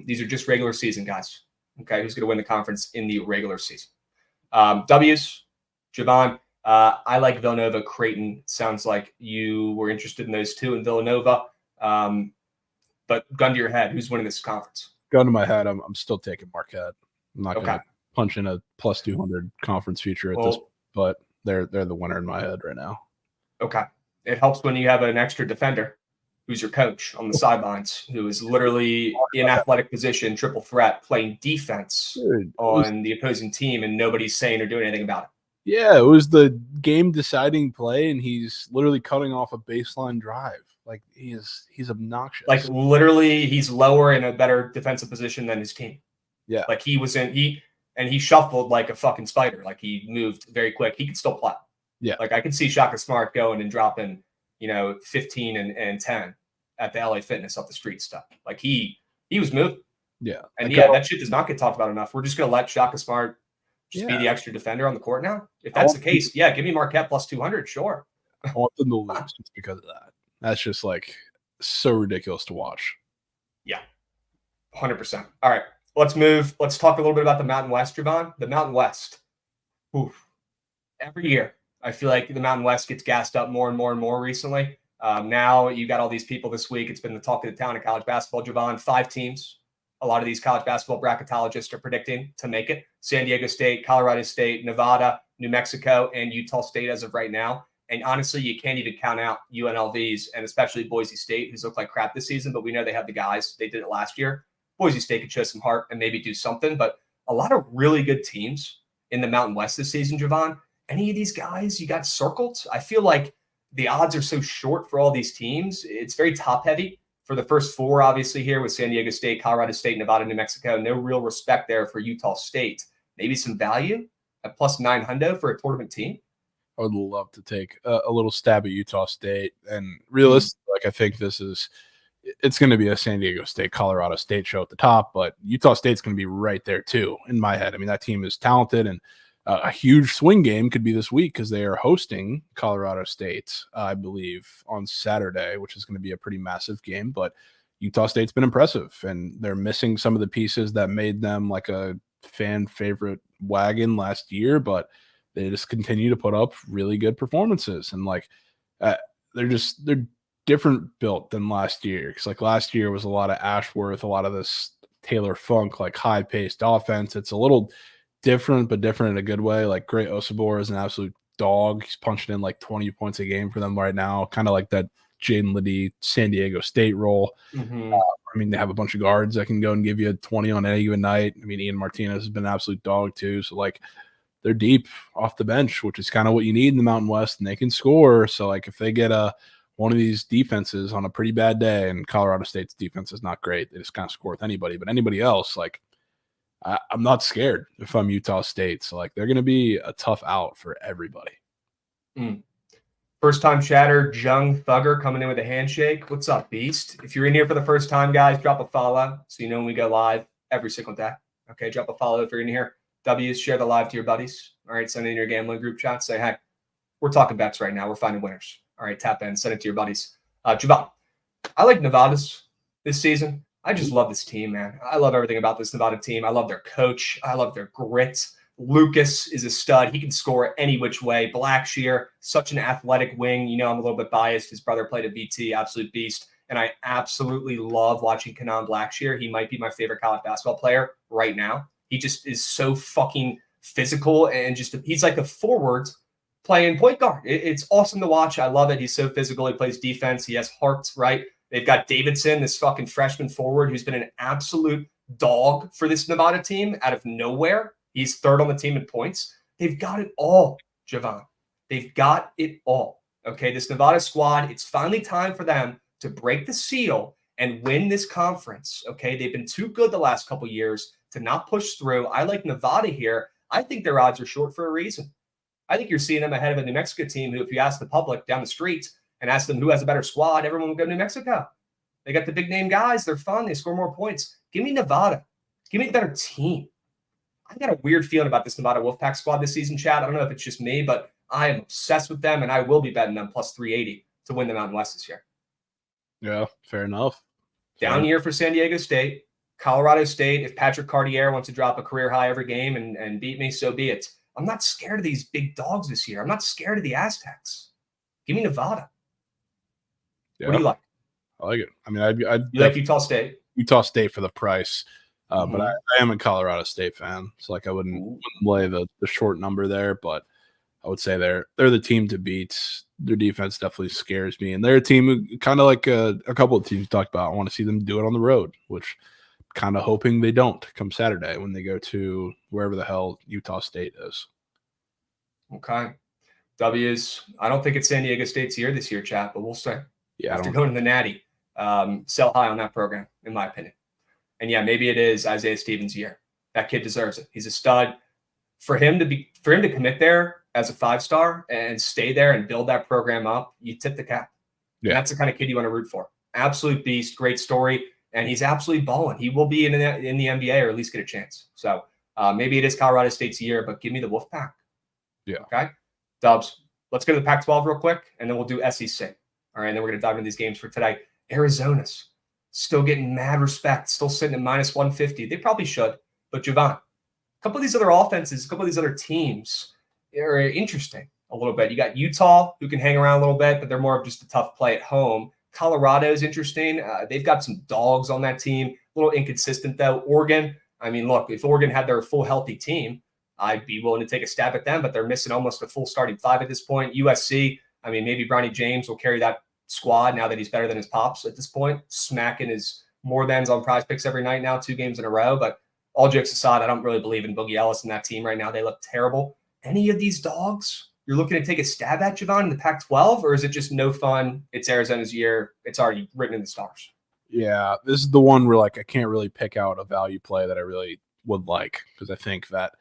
These are just regular season guys. Okay, who's going to win the conference in the regular season? W's, Javon. I like Villanova. Creighton. Sounds like you were interested in those two in Villanova. But gun to your head, who's winning this conference? Gun to my head, I'm still taking Marquette. I'm not going to punch in a plus 200 conference future at this, but they're the winner in my head right now. Okay. It helps when you have an extra defender who's your coach on the sidelines, who is literally in athletic position, triple threat, playing defense on the opposing team, and nobody's saying or doing anything about it. Yeah, it was the game-deciding play, and he's literally cutting off a baseline drive. Like, he's obnoxious. Like, literally, he's lower in a better defensive position than his team. Yeah. Like, he shuffled like a fucking spider. Like, he moved very quick. He could still play. Yeah. Like, I could see Shaka Smart going and dropping, 15 and 10 at the LA Fitness up the street stuff. Like, he was moving. Yeah. And that shit does not get talked about enough. We're just going to let Shaka Smart just be the extra defender on the court now. If that's the case, give me Marquette plus 200. Sure. I want them to lose just because of that. That's just like so ridiculous to watch. Yeah. 100%. All right. Let's move. Let's talk a little bit about the Mountain West, Javon. The Mountain West. Oof. Every year, I feel like the Mountain West gets gassed up more and more and more recently. Now you got all these people this week. It's been the talk of the town of college basketball, Javon. 5 teams. A lot of these college basketball bracketologists are predicting to make it. San Diego State, Colorado State, Nevada, New Mexico, and Utah State as of right now. And honestly, you can't even count out UNLVs and especially Boise State, who's looked like crap this season, but we know they have the guys. They did it last year. Boise State could show some heart and maybe do something, but a lot of really good teams in the Mountain West this season, Javon. Any of these guys you got circled? I feel like the odds are so short for all these teams. It's very top-heavy. For the first 4, obviously, here with San Diego State, Colorado State, Nevada, New Mexico, no real respect there for Utah State. Maybe some value at plus 900 for a tournament team. I would love to take a little stab at Utah State. And realistically, I think it's going to be a San Diego State, Colorado State show at the top, but Utah State's going to be right there too in my head. I mean, that team is talented, and a huge swing game could be this week because they are hosting Colorado State, I believe, on Saturday, which is going to be a pretty massive game. But Utah State's been impressive, and they're missing some of the pieces that made them like a fan favorite wagon last year, but they just continue to put up really good performances. And they're different built than last year. Because like last year was a lot of Ashworth, a lot of this Taylor Funk, like high paced offense. It's a little different, but different in a good way. Like Great Osabor is an absolute dog. He's punching in like 20 points a game for them right now, kind of like that Jaden Liddy San Diego State role. Mm-hmm. I mean, they have a bunch of guards that can go and give you 20 on any given night. I mean, Ian Martinez has been an absolute dog too. So like they're deep off the bench, which is kind of what you need in the Mountain West, and they can score. So like if they get one of these defenses on a pretty bad day, and Colorado State's defense is not great, they just kind of score with anybody, but anybody else, like I'm not scared if I'm Utah State. So, like, they're going to be a tough out for everybody. First time chatter, Jung Thugger coming in with a handshake. What's up, Beast? If you're in here for the first time, guys, drop a follow so you know when we go live every single day. Okay, drop a follow if you're in here. W's, share the live to your buddies. All right, send it in your gambling group chat. Say, hey, we're talking bets right now. We're finding winners. All right, tap in, send it to your buddies. Javon, I like Nevada's this season. I just love this team, man. I love everything about this Nevada team. I love their coach. I love their grit. Lucas is a stud. He can score any which way. Blackshear, such an athletic wing. You know, I'm a little bit biased. His brother played at VT, absolute beast. And I absolutely love watching Kanan Blackshear. He might be my favorite college basketball player right now. He just is so fucking physical and he's like a forward playing point guard. It's awesome to watch. I love it. He's so physical. He plays defense. He has heart, right? They've got Davidson, this fucking freshman forward who's been an absolute dog for this Nevada team out of nowhere. He's third on the team in points. They've got it all, Javon. They've got it all. Okay, this Nevada squad, it's finally time for them to break the seal and win this conference. Okay, they've been too good the last couple of years to not push through. I like Nevada here. I think their odds are short for a reason. I think you're seeing them ahead of a New Mexico team who, if you ask the public down the street and ask them who has a better squad, everyone will go New Mexico. They got the big name guys. They're fun. They score more points. Give me Nevada. Give me a better team. I got a weird feeling about this Nevada Wolfpack squad this season, Chad. I don't know if it's just me, but I am obsessed with them, and I will be betting them plus 380 to win the Mountain West this year. Yeah, fair enough. Down year for San Diego State. Colorado State, if Patrick Cartier wants to drop a career high every game and beat me, so be it. I'm not scared of these big dogs this year. I'm not scared of the Aztecs. Give me Nevada. Yeah, what do you like? I like it. I mean, I'd you like Utah State? Utah State for the price. But I am a Colorado State fan. So, like, I wouldn't lay the short number there, but I would say they're the team to beat. Their defense definitely scares me. And they're a team who, kind of like a couple of teams you talked about, I want to see them do it on the road, which kind of hoping they don't come Saturday when they go to wherever the hell Utah State is. Okay. W's. I don't think it's San Diego State's year this year, chat, but we'll see. Yeah, after going to the Natty, sell high on that program, in my opinion. And yeah, maybe it is Isaiah Stevens' year. That kid deserves it. He's a stud. For him to commit there as a 5-star and stay there and build that program up, you tip the cap. Yeah. And that's the kind of kid you want to root for. Absolute beast, great story, and he's absolutely balling. He will be in the NBA or at least get a chance. So maybe it is Colorado State's year, but give me the Wolfpack. Yeah. Okay. Dubs. Let's go to the Pac-12 real quick, and then we'll do SEC. All right, and then we're going to dive into these games for today. Arizona's still getting mad respect, still sitting at minus 150. They probably should, but Javon, a couple of these other offenses, a couple of these other teams are interesting a little bit. You got Utah, who can hang around a little bit, but they're more of just a tough play at home. Colorado is interesting. They've got some dogs on that team. A little inconsistent, though. Oregon, I mean, look, if Oregon had their full healthy team, I'd be willing to take a stab at them, but they're missing almost a full starting 5 at this point. USC, I mean, maybe Bronny James will carry that squad now that he's better than his pops at this point, smacking his more thans on Prize Picks every night now, 2 games in a row. But all jokes aside, I don't really believe in Boogie Ellis and that team right now. They look terrible. Any of these dogs you're looking to take a stab at, Javon, in the Pac-12, or is it just no fun? It's Arizona's year. It's already written in the stars. Yeah, this is the one where, like, I can't really pick out a value play that I really would like, because I think that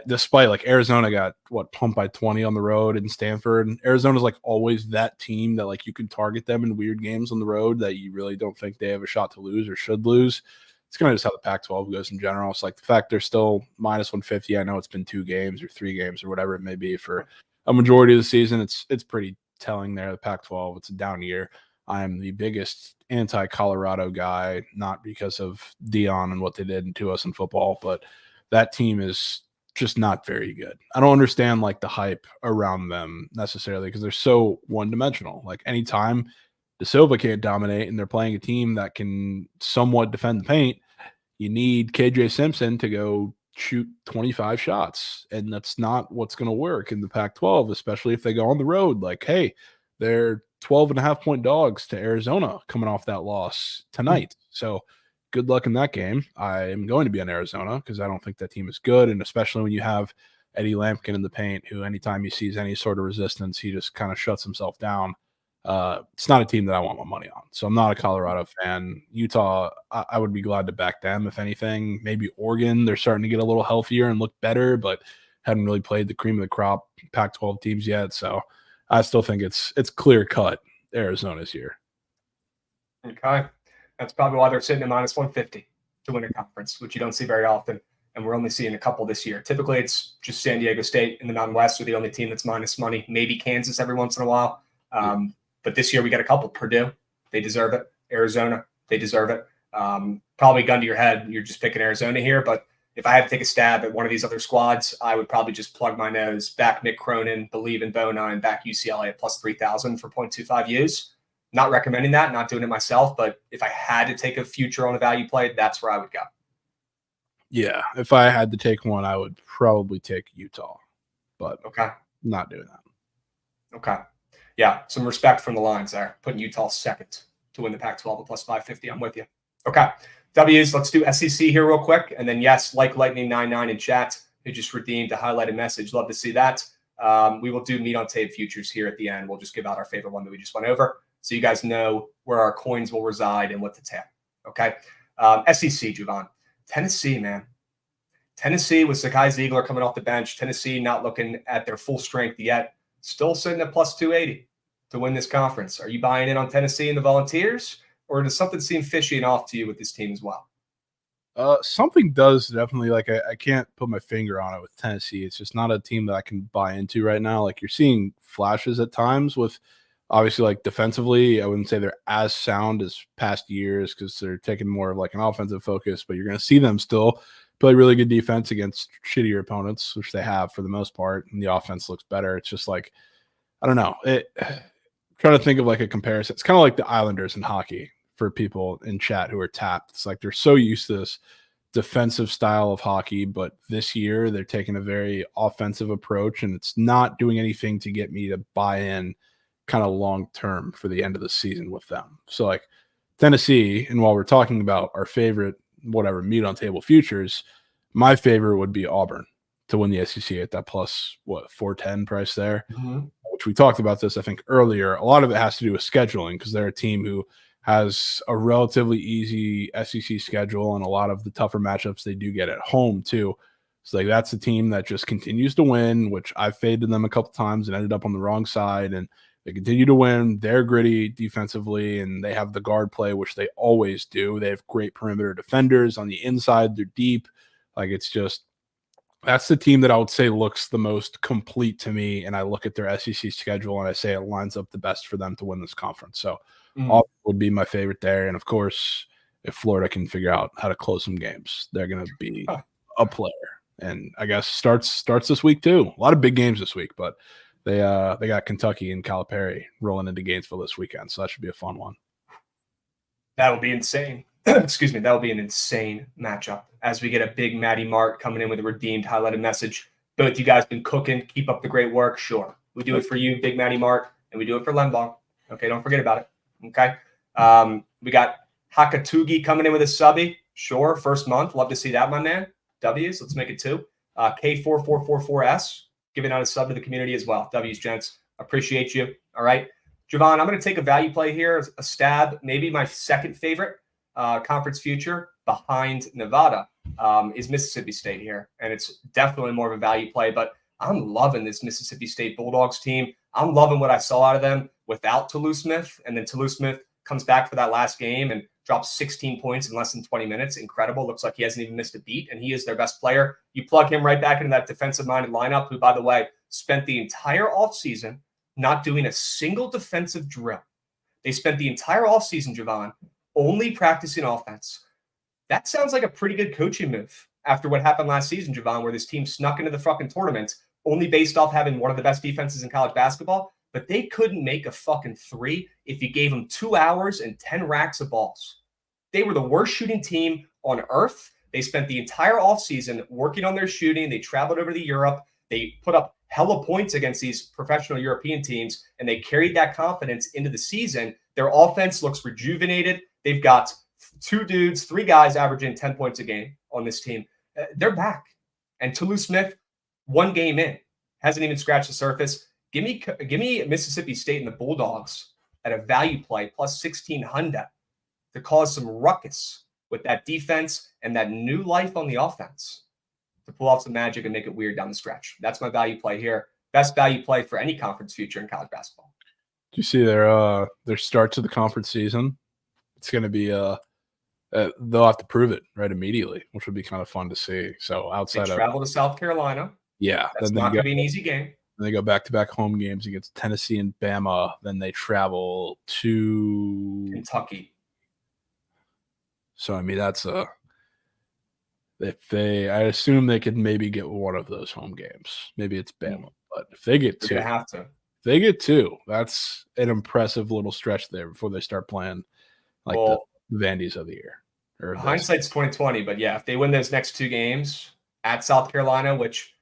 despite, like, Arizona got pumped by 20 on the road in Stanford, and Arizona's like always that team that, like, you can target them in weird games on the road that you really don't think they have a shot to lose or should lose. It's kind of just how the Pac-12 goes in general. It's like the fact they're still minus 150. I know it's been 2 games or 3 games or whatever it may be for a majority of the season. It's pretty telling there. The Pac-12, it's a down year. I am the biggest anti-Colorado guy, not because of Dion and what they did to us in football, but that team is just not very good. I don't understand, like, the hype around them necessarily, because they're so one-dimensional. Like, anytime De Silva can't dominate and they're playing a team that can somewhat defend the paint, you need KJ Simpson to go shoot 25 shots, and that's not what's going to work in the Pac-12, especially if they go on the road. Like, hey, they're 12.5-point dogs to Arizona coming off that loss tonight. So good luck in that game. I am going to be on Arizona because I don't think that team is good, and especially when you have Eddie Lampkin in the paint, who anytime he sees any sort of resistance, he just kind of shuts himself down. It's not a team that I want my money on. So I'm not a Colorado fan. Utah, I would be glad to back them, if anything. Maybe Oregon, they're starting to get a little healthier and look better, but haven't really played the cream of the crop Pac-12 teams yet. So I still think it's clear cut Arizona's year. Okay. That's probably why they're sitting at minus 150 to win a conference, which you don't see very often. And we're only seeing a couple this year. Typically, it's just San Diego State in the Mountain West are the only team that's minus money. Maybe Kansas every once in a while. But this year we got a couple. Purdue, they deserve it. Arizona, they deserve it. Probably gun to your head, you're just picking Arizona here. But if I had to take a stab at one of these other squads, I would probably just plug my nose, back Nick Cronin, believe in Bona, and back UCLA at plus 3,000 for 0.25 U's. Not recommending that, not doing it myself. But if I had to take a future on a value play, that's where I would go. Yeah, if I had to take one, I would probably take Utah. But okay, not doing that. Okay. Yeah, some respect from the lines there. Putting Utah second to win the Pac-12 at plus 550. I'm with you. Okay. W's, let's do SEC here real quick. And then, yes, like Lightning99 in chat, who just redeemed a highlighted message. Love to see that. We will do meat on tape futures here at the end. We'll just give out our favorite one that we just went over so you guys know where our coins will reside and what to tap. Okay. SEC, Javon. Tennessee, man. Tennessee with Sakai Ziegler coming off the bench. Tennessee not looking at their full strength yet. Still sitting at plus 280 to win this conference. Are you buying in on Tennessee and the Volunteers, or does something seem fishy and off to you with this team as well? Something does definitely, like, I can't put my finger on it with Tennessee. It's just not a team that I can buy into right now. Like, you're seeing flashes at times with, obviously, like, defensively. I wouldn't say they're as sound as past years because they're taking more of like an offensive focus, but you're going to see them still play really good defense against shittier opponents, which they have for the most part, and the offense looks better. It's just like, I don't know. Trying to think of like a comparison. It's kind of like the Islanders in hockey for people in chat who are tapped. It's like they're so used to this defensive style of hockey, but this year they're taking a very offensive approach, and it's not doing anything to get me to buy in kind of long term for the end of the season with them. So like Tennessee, and while we're talking about our favorite whatever meat on table futures, my favorite would be Auburn to win the SEC at that plus 410 price there, which we talked about this I think earlier. A lot of it has to do with scheduling because they're a team who has a relatively easy SEC schedule, and a lot of the tougher matchups they do get at home too. So like that's a team that just continues to win, which I've faded them a couple times and ended up on the wrong side, and they continue to win. They're gritty defensively, and they have the guard play, which they always do. They have great perimeter defenders on the inside. They're deep. Like, it's just, that's the team that I would say looks the most complete to me. And I look at their SEC schedule and I say it lines up the best for them to win this conference. So Auburn would be my favorite there. And of course, if Florida can figure out how to close some games, they're going to be a player. And I guess starts this week too. A lot of big games this week, but they got Kentucky and Calipari rolling into Gainesville this weekend, so that should be a fun one. That'll be insane. Excuse me. That'll be an insane matchup as we get a big Matty Mart coming in with a redeemed highlighted message. Both you guys been cooking. Keep up the great work. Sure. We do it for you, big Matty Mart, and we do it for Lembong. Okay, don't forget about it. Okay. We got Hakatugi coming in with a subby. Sure, first month. Love to see that, my man. W's. Let's make it 2. K4444S. Giving out a sub to the community as well. W's, gents. Appreciate you. All right. Javon, I'm going to take a value play here, a stab. Maybe my second favorite conference future behind Nevada is Mississippi State here. And it's definitely more of a value play, but I'm loving this Mississippi State Bulldogs team. I'm loving what I saw out of them without Toulouse Smith. And then Toulouse Smith comes back for that last game and drops 16 points in less than 20 minutes. Incredible. Looks like he hasn't even missed a beat, and he is their best player. You plug him right back into that defensive-minded lineup, who, by the way, spent the entire offseason not doing a single defensive drill. They spent the entire offseason, Javon, only practicing offense. That sounds like a pretty good coaching move after what happened last season, Javon, where this team snuck into the fucking tournament only based off having one of the best defenses in college basketball, but they couldn't make a fucking 3 if you gave them 2 hours and 10 racks of balls. They were the worst shooting team on earth. They spent the entire offseason working on their shooting. They traveled over to Europe. They put up hella points against these professional European teams, and they carried that confidence into the season. Their offense looks rejuvenated. They've got 3 guys averaging 10 points a game on this team. They're back. And Toulouse Smith, 1 game in, hasn't even scratched the surface. Give me Mississippi State and the Bulldogs at a value play plus 1600 to cause some ruckus with that defense and that new life on the offense to pull off some magic and make it weird down the stretch. That's my value play here. Best value play for any conference future in college basketball. Do you see their start to the conference season? It's going to be they'll have to prove it right immediately, which would be kind of fun to see. So outside they travel to South Carolina. Yeah, that's not going to be an easy game. Then they go back-to-back home games against Tennessee and Bama. Then they travel to Kentucky. So I mean, that's I assume they could maybe get one of those home games. Maybe it's Bama, but if they get two, they get two. That's an impressive little stretch there before they start playing like the Vandies of the year. Hindsight's 2020, but yeah, if they win those next two games at South Carolina, which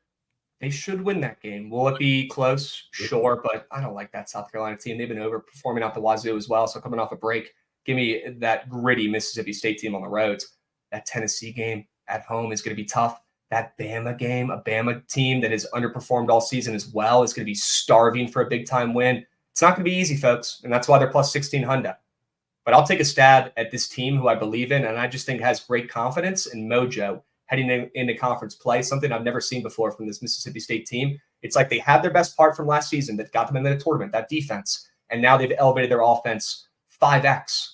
they should win that game. Will it be close? Sure, but I don't like that South Carolina team. They've been overperforming out the wazoo as well. So coming off a break, give me that gritty Mississippi State team on the roads. That Tennessee game at home is going to be tough. That Bama game, a Bama team that has underperformed all season as well, is going to be starving for a big-time win. It's not going to be easy, folks, and that's why they're plus 1600. But I'll take a stab at this team who I believe in, and I just think has great confidence and mojo heading into conference play, something I've never seen before from this Mississippi State team. It's like they had their best part from last season that got them into the tournament, that defense, and now they've elevated their offense 5x.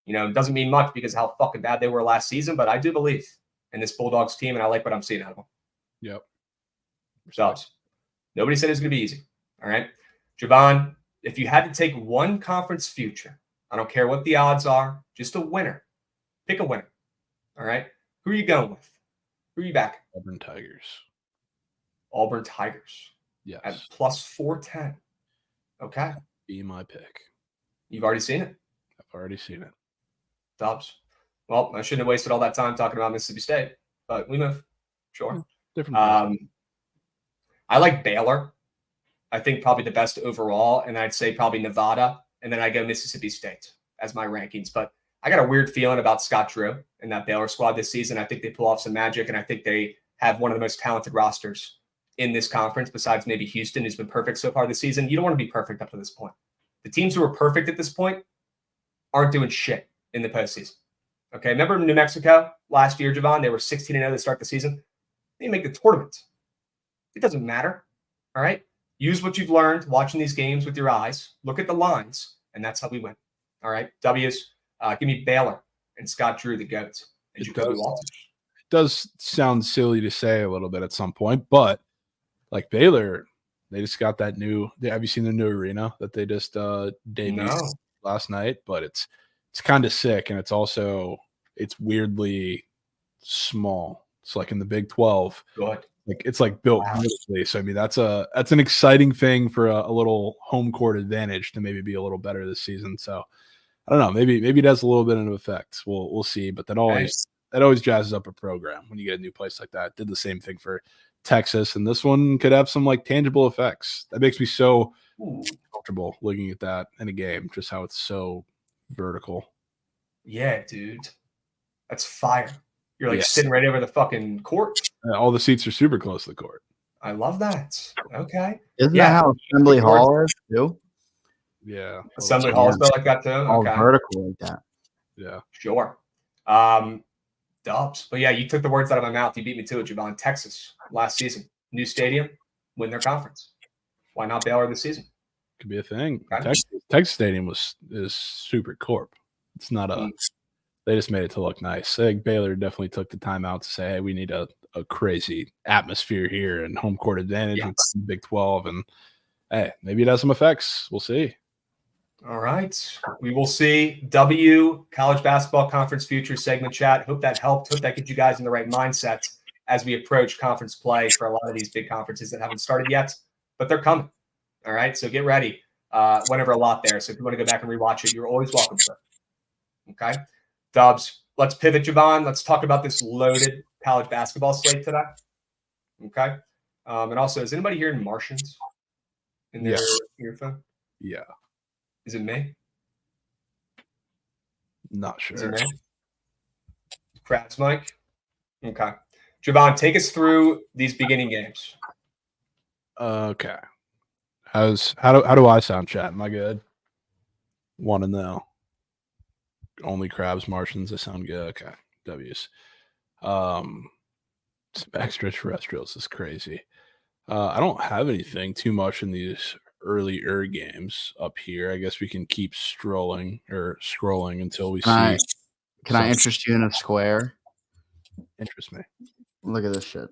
It doesn't mean much because of how fucking bad they were last season, but I do believe in this Bulldogs team, and I like what I'm seeing out of them. Yep. Results. Nobody said it was going to be easy. All right. Javon, if you had to take one conference future, I don't care what the odds are, just a winner. Pick a winner. All right. Who are you going with? Who are you back? Auburn Tigers. Auburn Tigers. Yes. At plus 410. Okay. Be my pick. You've already seen it. I've already seen it. Dubs. Well, I shouldn't have wasted all that time talking about Mississippi State, but we move. Sure. Different. I like Baylor. I think probably the best overall, and I'd say probably Nevada, and then I go Mississippi State as my rankings. But I got a weird feeling about Scott Drew and that Baylor squad this season. I think they pull off some magic, and I think they have one of the most talented rosters in this conference, besides maybe Houston, who's been perfect so far this season. You don't want to be perfect up to this point. The teams who are perfect at this point aren't doing shit in the postseason. Okay, remember New Mexico last year, Javon? They were 16-0 to start the season. They didn't make the tournament. It doesn't matter, all right? Use what you've learned watching these games with your eyes. Look at the lines, and that's how we win, all right? W's, give me Baylor and Scott Drew, the GOAT. It does sound silly to say a little bit at some point, but like Baylor, they just got that new – have you seen the new arena that they just debuted last night? But it's kind of sick, and it's weirdly small. It's like in the Big 12. Good. Like it's like built beautifully. So I mean that's an exciting thing for a little home court advantage to maybe be a little better this season. So I don't know, maybe it has a little bit of an effect. We'll see. But that always jazzes up a program when you get a new place like that. Did the same thing for Texas, and this one could have some like tangible effects. That makes me so comfortable looking at that in a game, just how it's so vertical. Yeah, dude. That's fire. You're like sitting right over the fucking court. All the seats are super close to the court. I love that. Okay. Isn't that how Assembly Hall is too? Yeah. Assembly Hall is built like that too? All vertical like that. Yeah. Sure. Dubs. But yeah, you took the words out of my mouth. You beat me to it, Javon. Texas last season. New stadium. Win their conference. Why not Baylor this season? Could be a thing. Okay. Texas Stadium is super corp. It's not they just made it to look nice. I think Baylor definitely took the time out to say, hey, we need a crazy atmosphere here and home court advantage with the Big 12. And hey, maybe it has some effects. We'll see. All right. We will see. W College Basketball Conference Future segment chat. Hope that helped. Hope that gets you guys in the right mindset as we approach conference play for a lot of these big conferences that haven't started yet, but they're coming. All right. So get ready. Whenever a lot there. So if you want to go back and rewatch it, you're always welcome to. Okay. Dubs, let's pivot, Javon. Let's talk about this loaded college basketball slate today. Okay. And also, is anybody hearing Martians in their earphone? Yeah. Is it me? Not sure. Is it me? Perhaps Mike? Okay. Javon, take us through these beginning games. Okay. How do I sound, chat? Am I good? 1-0. Only crabs, Martians. They sound good. Okay. W's. Some extraterrestrials is crazy. I don't have anything too much in these earlier games up here. I guess we can keep scrolling until we see. Can I interest you in a square? Interest me. Look at this shit.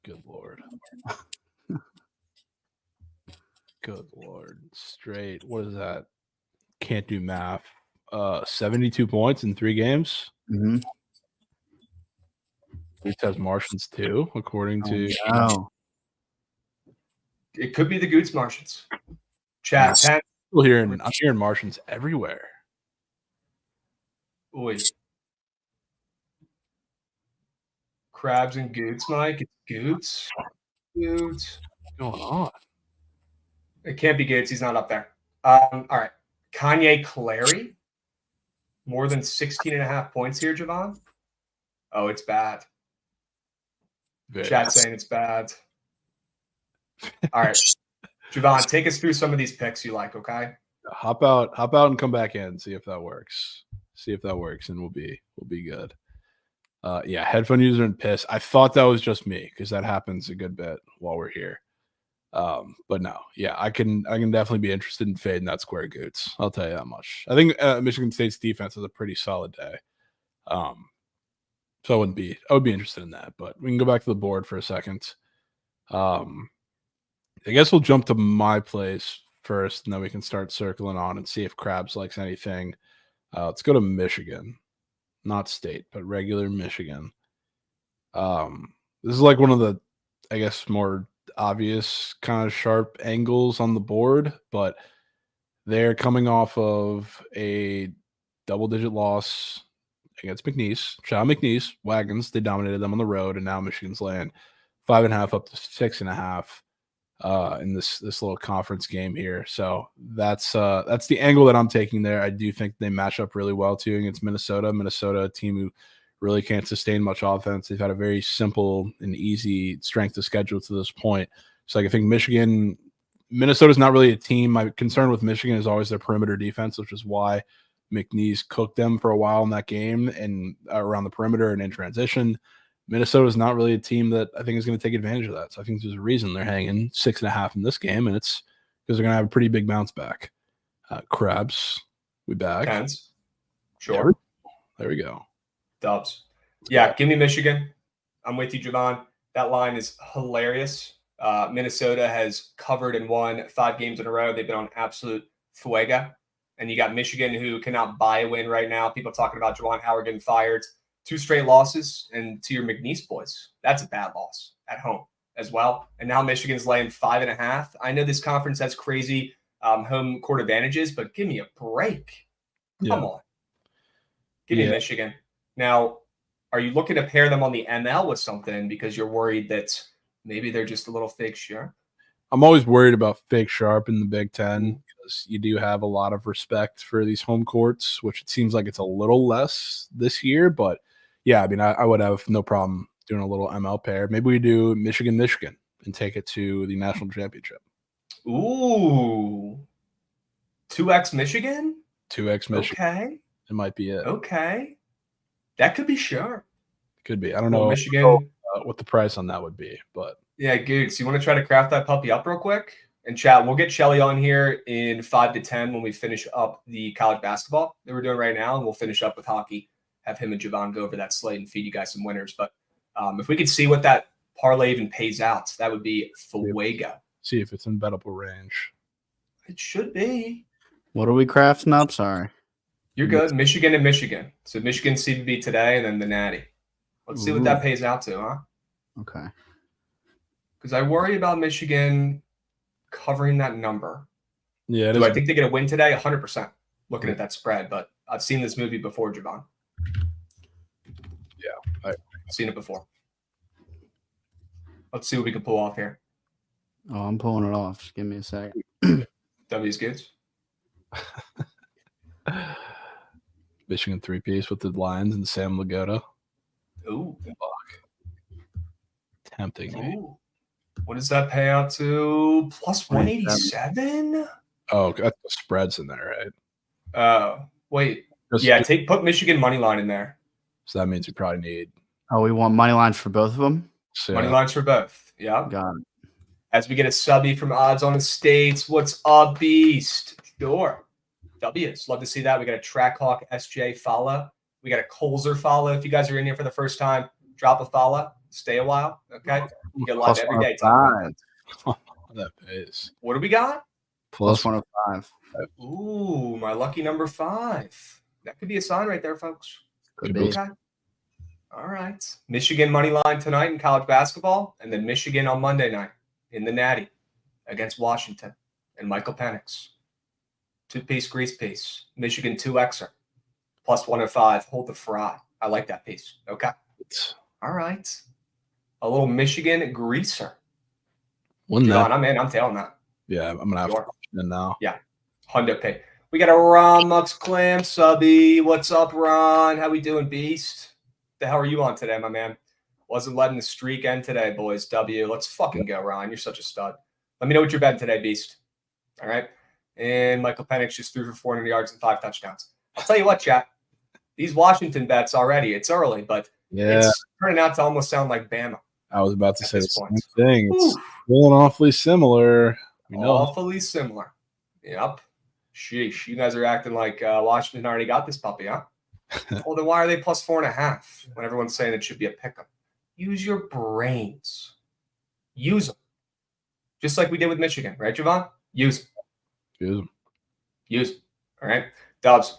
Good Lord. Good Lord. Straight. What is that? Can't do math. 72 points in 3 games. Mm-hmm. At least has Martians too, according to. Oh, It could be the Goots Martians. Chat 10. I'm hearing Martians everywhere. Oy. Crabs and Goots, Mike. It's Goots. Goots. What's going on? It can't be Goots. He's not up there. All right. Kanye Clary. More than 16.5 points here, Javon. Oh, it's bad. Chat saying it's bad. All right. Javon, take us through some of these picks you like, okay? Hop out and come back in, see if that works. And we'll be good. Yeah, headphone user and piss. I thought that was just me because that happens a good bit while we're here. But no, yeah, I can definitely be interested in fading that square Goots. I'll tell you that much. I think Michigan State's defense is a pretty solid day. So I would be interested in that. But we can go back to the board for a second. I guess we'll jump to my place first, and then we can start circling on and see if Krabs likes anything. Let's go to Michigan, not state, but regular Michigan. This is like one of the, I guess, more obvious kind of sharp angles on the board, but they're coming off of a double-digit loss against McNeese. Shout out McNeese, Wagons. They dominated them on the road, and now Michigan's laying 5.5 up to 6.5 in this little conference game here. So that's the angle that I'm taking there. I do think they match up really well too against Minnesota. Minnesota, a team who really can't sustain much offense. They've had a very simple and easy strength of schedule to this point. So like I think Minnesota's not really a team. My concern with Michigan is always their perimeter defense, which is why McNeese cooked them for a while in that game and around the perimeter and in transition. Minnesota is not really a team that I think is going to take advantage of that. So I think there's a reason they're hanging 6.5 in this game, and it's because they're going to have a pretty big bounce back. Crabs, we back. Tens. Sure. There we go. Dubs. Yeah, give me Michigan. I'm with you, Javon. That line is hilarious. Minnesota has covered and won 5 games in a row. They've been on absolute fuego. And you got Michigan, who cannot buy a win right now. People talking about Juwan Howard getting fired. 2 straight losses. And to your McNeese boys, that's a bad loss at home as well. And now Michigan's laying 5.5. I know this conference has crazy home court advantages, but give me a break. Come on. Give me Michigan. Now, are you looking to pair them on the ML with something because you're worried that maybe they're just a little fake sharp? I'm always worried about fake sharp in the Big Ten because you do have a lot of respect for these home courts, which it seems like it's a little less this year. But yeah, I mean, I would have no problem doing a little ML pair. Maybe we do Michigan and take it to the national championship. Ooh. 2x Michigan? 2x Michigan. Okay. It might be it. Okay. That could be sharp. Could be. I don't know Michigan. What the price on that would be, but yeah, Goots, you want to try to craft that puppy up real quick? And chat, we'll get Shelly on here in 5 to 10 when we finish up the college basketball that we're doing right now, and we'll finish up with hockey. Have him and Javon go over that slate and feed you guys some winners. But if we could see what that parlay even pays out, that would be fuego. See if it's in bettable range. It should be. What are we crafting up? Sorry. You're good. Michigan and Michigan. So Michigan CBB today and then the Natty. Let's see what that pays out to, huh? Okay. Because I worry about Michigan covering that number. Yeah. Do I think they're going to win today? 100%. Looking at that spread, but I've seen this movie before, Javon. Yeah. I've seen it before. Let's see what we can pull off here. Oh, I'm pulling it off. Just give me a second. W's Goods. Michigan 3-piece with the Lions and Sam Lagoda. Ooh. Tempting me. What does that pay out to? Plus 187? Oh, got the spreads in there, right? Wait. Just- Put Michigan money line in there. So that means we probably need Oh, we want money lines for both of them? Money lines for both. Yeah. Got it. As we get a subby from Odds on the States, what's up, Beast? Sure. W's. Love to see that. We got a Trackhawk SJ follow. We got a Colzer follow. If you guys are in here for the first time, drop a follow. Stay a while. Okay. We get live every day. that pays. What do we got? Plus 105. Ooh, my lucky number 5. That could be a sign right there, folks. Could be. Okay. All right. Michigan money line tonight in college basketball, and then Michigan on Monday night in the Natty against Washington and Michael Penix. 2-piece grease piece. Michigan 2Xer. Plus 105. Hold the fry. I like that piece. Okay. All right. A little Michigan greaser. John, I'm in. I'm tailing that. Yeah, I'm going to have to now. Yeah. Hundo pay. We got a Ron Mux Clam subby. What's up, Ron? How we doing, Beast? The hell are you on today, my man? Wasn't letting the streak end today, boys. W. Let's fucking go, Ron. You're such a stud. Let me know what you're betting today, Beast. All right. And Michael Penix just threw for 400 yards and 5 touchdowns. I'll tell you what, chat. These Washington bets already, it's early, but it's turning out to almost sound like Bama. I was about to say the same thing. It's feeling awfully similar. Awfully similar. Yep. Sheesh. You guys are acting like Washington already got this puppy, huh? Well, then why are they plus 4.5 when everyone's saying it should be a pick-em? Use your brains. Use them. Just like we did with Michigan, right, Javon? Use them. Use them. Use them. All right. Dubs.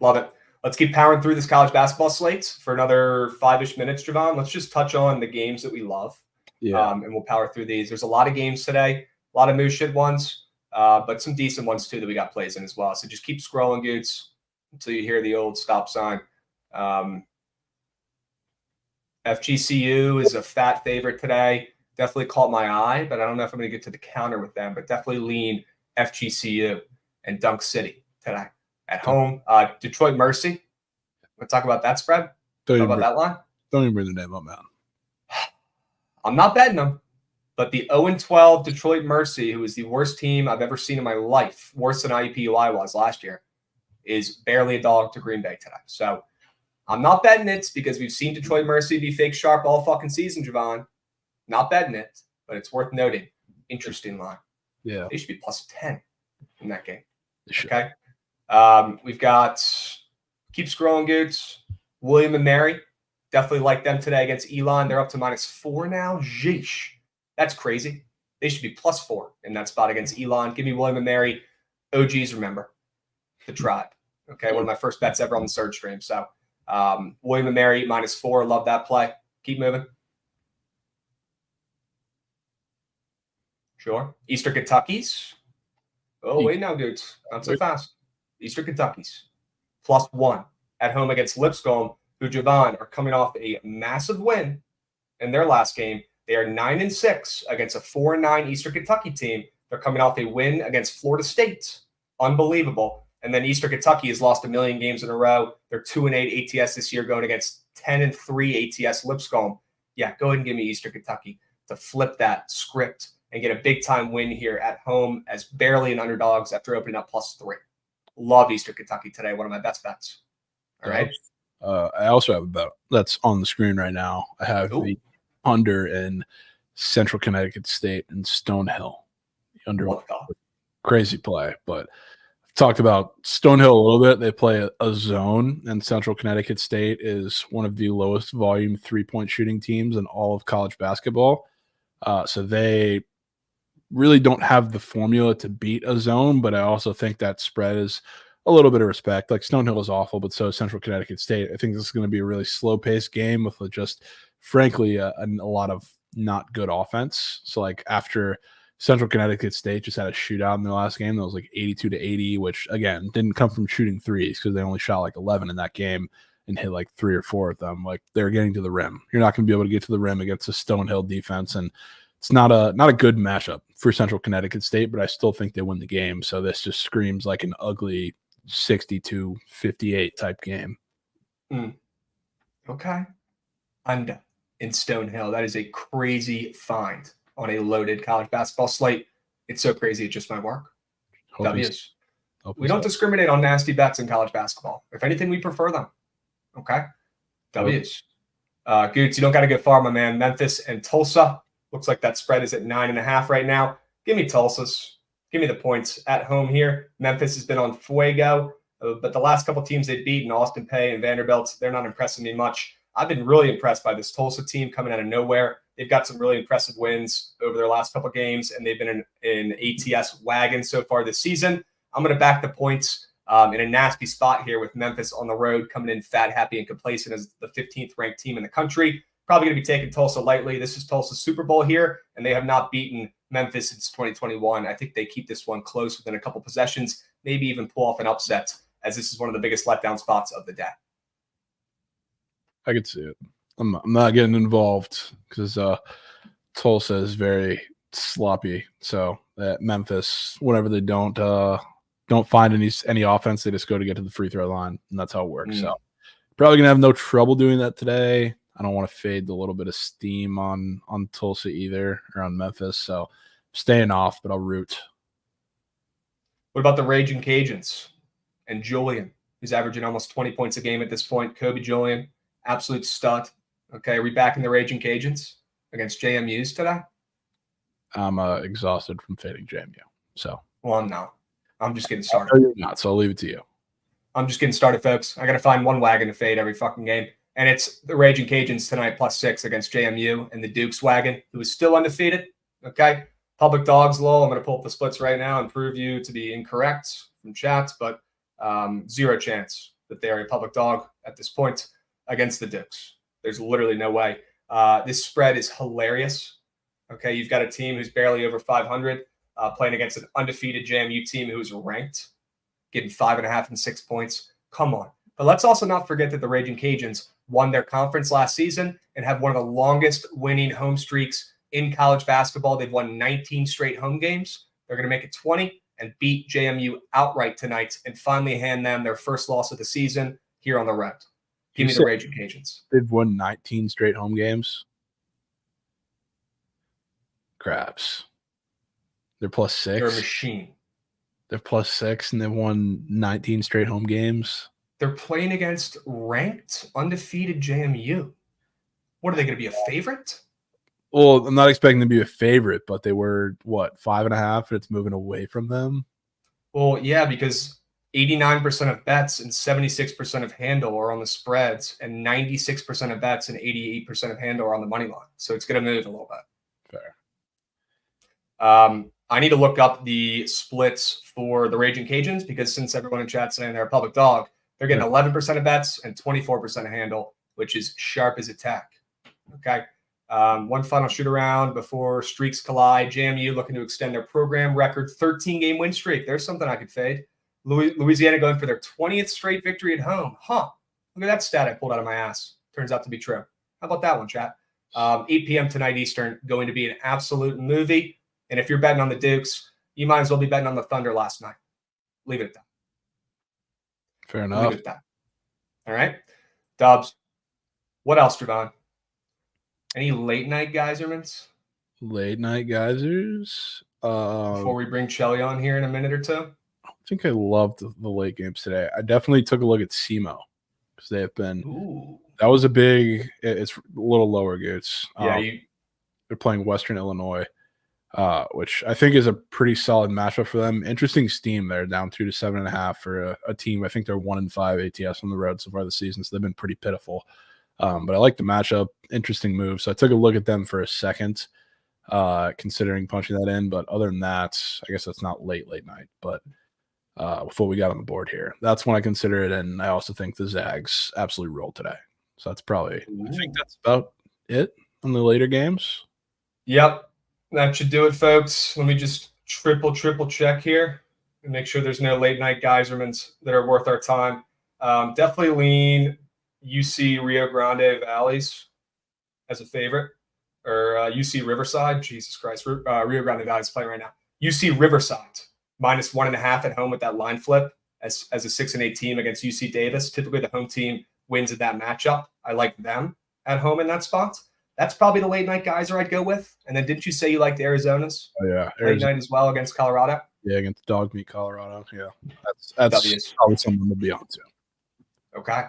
Love it. Let's keep powering through this college basketball slates for another 5-ish minutes, Javon. Let's just touch on the games that we love. Yeah. And we'll power through these. There's a lot of games today, a lot of moose shit ones, but some decent ones too that we got plays in as well. So just keep scrolling, Goots, until you hear the old stop sign. FGCU is a fat favorite today. Definitely caught my eye, but I don't know if I'm going to get to the counter with them, but definitely lean FGCU and Dunk City today. At home, Detroit Mercy. We'll talk about that spread. Talk about that line. Don't even bring the name up, man. I'm not betting them, but the 0-12 Detroit Mercy, who is the worst team I've ever seen in my life, worse than IUPUI was last year, is barely a dog to Green Bay today. So I'm not betting it because we've seen Detroit Mercy be fake sharp all fucking season, Javon. Not betting it, but it's worth noting. Interesting line. Yeah. They should be plus 10 in that game. Okay. We've got, keep scrolling, Goots. William and Mary. Definitely like them today against Elon. They're up to -4 now. Jeesh. That's crazy. They should be +4 in that spot against Elon. Give me William and Mary. OGs, remember. The tribe. Okay, one of my first bets ever on the Surge stream. So William and Mary -4. Love that play. Keep moving. Sure. Eastern Kentucky's. Oh, wait now, Goots. Not so fast. Eastern Kentucky's +1 at home against Lipscomb, who Javon are coming off a massive win in their last game. They are 9-6 against a 4-9 Eastern Kentucky team. They're coming off a win against Florida State. Unbelievable. And then Eastern Kentucky has lost a million games in a row. They're 2-8 ATS this year, going against 10-3 ATS Lipscomb. Yeah, go ahead and give me Eastern Kentucky to flip that script and get a big-time win here at home as barely an underdogs after opening up +3. Love Eastern Kentucky today. One of my best bets. All right. I also have a bet that's on the screen right now. I have the under in Central Connecticut State and Stonehill. Under crazy play, but I've talked about Stonehill a little bit. They play a zone, and Central Connecticut State is one of the lowest volume 3-point shooting teams in all of college basketball. So they really don't have the formula to beat a zone, but I also think that spread is a little bit of respect. Like Stonehill is awful, but so is Central Connecticut State. I think this is going to be a really slow-paced game with just, frankly, a lot of not good offense. So, like, after Central Connecticut State just had a shootout in their last game that was like 82-80, which, again, didn't come from shooting threes because they only shot like 11 in that game and hit like 3 or 4 of them. Like, they're getting to the rim. You're not going to be able to get to the rim against a Stonehill defense, and it's not a good matchup for Central Connecticut State, but I still think they win the game. So this just screams like an ugly 62-58 type game. Okay. Under in Stonehill. That is a crazy find on a loaded college basketball slate. It's so crazy it just might work. W's. We don't discriminate on nasty bets in college basketball. If anything, we prefer them. Okay? W's. Goots, you don't got to get far, my man. Memphis and Tulsa. Looks like that spread is at 9.5 right now. Give me Tulsa's. Give me the points at home here. Memphis has been on fuego, but the last couple teams they've beaten, Austin Peay and Vanderbilt, they're not impressing me much. I've been really impressed by this Tulsa team coming out of nowhere. They've got some really impressive wins over their last couple games, and they've been in ATS wagon so far this season. I'm going to back the points in a nasty spot here with Memphis on the road, coming in fat, happy, and complacent as the 15th ranked team in the country. Probably going to be taking Tulsa lightly. This is Tulsa's Super Bowl here, and they have not beaten Memphis since 2021. I think they keep this one close within a couple possessions, maybe even pull off an upset, as this is one of the biggest letdown spots of the day. I could see it. I'm not getting involved because Tulsa is very sloppy. So at Memphis, whenever they don't find any offense, they just go to get to the free throw line, and that's how it works. So probably gonna have no trouble doing that today. I don't want to fade the little bit of steam on Tulsa either, or on Memphis. So staying off, but I'll root. What about the Raging Cajuns and Julian, who's averaging almost 20 points a game at this point? Kobe Julian, absolute stud. Okay, are we back in the Raging Cajuns against JMU's today? I'm exhausted from fading JMU. So, well, I'm not. I'm just getting started. You're not, so I'll leave it to you. I'm just getting started, folks. I got to find one wagon to fade every fucking game. And it's the Raging Cajuns tonight +6 against JMU and the Dukes wagon, who is still undefeated. Okay. Public dogs low. I'm going to pull up the splits right now and prove you to be incorrect from chats, but 0 chance that they are a public dog at this point against the Dukes. There's literally no way. This spread is hilarious. Okay. You've got a team who's barely over 500 playing against an undefeated JMU team who is ranked, getting 5.5 and 6 points. Come on. But let's also not forget that the Raging Cajuns won their conference last season and have one of the longest winning home streaks in college basketball. They've won 19 straight home games. They're going to make it 20 and beat JMU outright tonight and finally hand them their first loss of the season here on the road. Give me the Raging Cajuns. They've won 19 straight home games. Craps. They're +6. They're a machine. They're +6, and they've won 19 straight home games. They're playing against ranked, undefeated JMU. What are they going to be, a favorite? Well, I'm not expecting them to be a favorite, but they were, 5.5, and it's moving away from them? Well, yeah, because 89% of bets and 76% of handle are on the spreads, and 96% of bets and 88% of handle are on the money line. So it's going to move a little bit. Fair. I need to look up the splits for the Raging Cajuns because since everyone in chat's saying they're a public dog, they're getting 11% of bets and 24% of handle, which is sharp as a tack. Okay. One final shoot around before streaks collide. JMU looking to extend their program record 13-game win streak. There's something I could fade. Louisiana going for their 20th straight victory at home. Huh. Look at that stat I pulled out of my ass. Turns out to be true. How about that one, chat? 8 p.m. tonight Eastern, going to be an absolute movie. And if you're betting on the Dukes, you might as well be betting on the Thunder last night. Leave it at that. Fair enough. Leave it at that. All right. Dubs. What else, Javon? Any late night geyserments? Late night geysers? Before we bring Shelly on here in a minute or two? I think I loved the late games today. I definitely took a look at SEMO because they have been. Ooh. That was a big. It's a little lower, Goots. Yeah, they're playing Western Illinois, which I think is a pretty solid matchup for them. Interesting steam there, down 2 to 7.5 for a team. I think they're 1-5 ATS on the road so far this season, so they've been pretty pitiful. But I like the matchup. Interesting move. So I took a look at them for a second, considering punching that in. But other than that, I guess that's not late night. But with what we got on the board here, that's when I consider it. And I also think the Zags absolutely rolled today. So that's probably, I think that's about it on the later games. Yep. That should do it, folks. Let me just triple check here and make sure there's no late night geyserments that are worth our time. Definitely lean UC Rio Grande Valleys as a favorite, or UC Riverside. Jesus Christ. Rio Grande Valley is playing right now. UC Riverside -1.5 at home with that line flip as a 6-8 team against UC Davis. Typically the home team wins in that matchup. I like them at home in that spot. That's probably the late night geyser I'd go with. And then didn't you say you liked Arizona's? Oh, yeah. Late night as well against Colorado? Yeah, against Dog Meat Colorado. Yeah, that's W's. probably someone to be on to. Okay.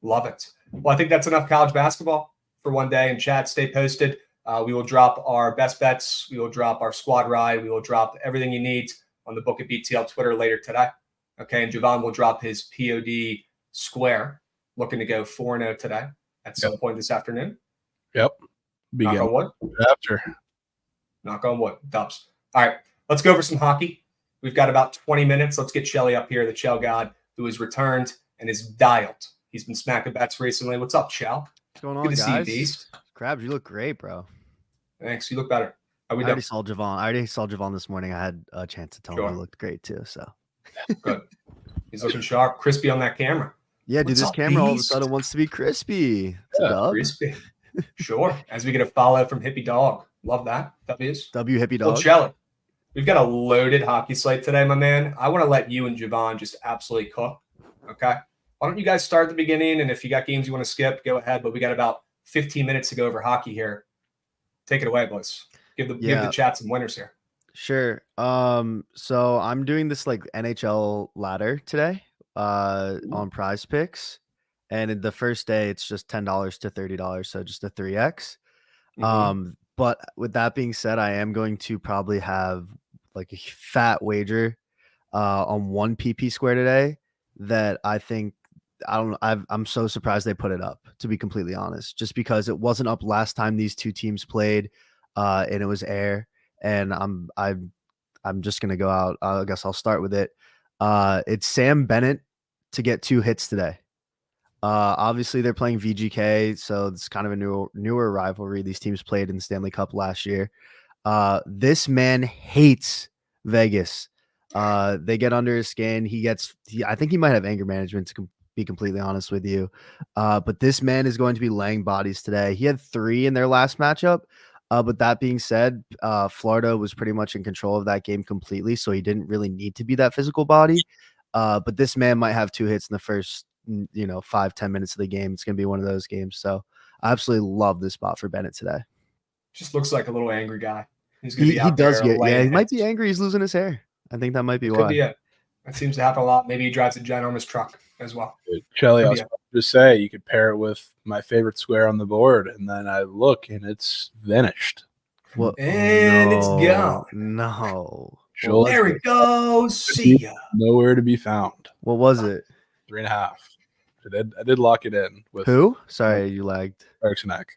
Love it. Well, I think that's enough college basketball for one day. And chat, stay posted. We will drop our best bets. We will drop our squad ride. We will drop everything you need on the Book of BTL Twitter later today. Okay. And Javon will drop his POD square, looking to go 4-0 today at some point this afternoon. Yep. Knock on wood. After. Knock on wood. Dubs. All right. Let's go over some hockey. We've got about 20 minutes. Let's get Shelly up here, the Chell God, who has returned and is dialed. He's been smacking bets recently. What's up, Chell? What's going on, Good to guys? see you, Beast. Crabs, you look great, bro. Thanks. You look better. How we I doing? already saw Javon this morning. I had a chance to tell him he looked great too. So good. He's looking sharp, crispy on that camera. Yeah, dude, What's this up, camera all of a Beast? sudden wants to be crispy. It's a dub. Crispy. Sure. As we get a follow from Hippie Dog. Love that. W's. W Hippie Well, Dog. Shelly, we've got a loaded hockey slate today, my man. I want to let you and Javon just absolutely cook. Okay. Why don't you guys start at the beginning? And if you got games you want to skip, go ahead. But we got about 15 minutes to go over hockey here. Take it away, boys. Give the chat some winners here. Sure. So I'm doing this like NHL ladder today on Prize Picks. And in the first day, it's just $10 to $30. So just a 3x. But with that being said, I am going to probably have like a fat wager on one PP square today that I think I'm so surprised they put it up, to be completely honest, just because it wasn't up last time these two teams played, and it was air. And I'm just gonna go out. I guess I'll start with it. It's Sam Bennett to get 2 hits today. Obviously they're playing VGK, so it's kind of a newer rivalry. These teams played in the Stanley Cup last year. This man hates Vegas. They get under his skin. I think he might have anger management, to be completely honest with you. But this man is going to be laying bodies today. He had 3 in their last matchup. But that being said, Florida was pretty much in control of that game completely, so he didn't really need to be that physical body. But this man might have 2 hits in the first 5-10 minutes of the game. It's going to be one of those games. So I absolutely love this spot for Bennett today. Just looks like a little angry guy. He's going to be He does there get, yeah, he hits. might be angry. He's losing his hair. I think that might be why. Could be it. That seems to happen a lot. Maybe he drives a ginormous truck as well. Shelly, I was about to say you could pair it with my favorite square on the board, and then I look and it's vanished. Well, and it's gone. No. Well, there it goes. See ya. Nowhere to be found. What was it? 3.5. I did lock it in with who? Sorry, you lagged. Erickson Eck.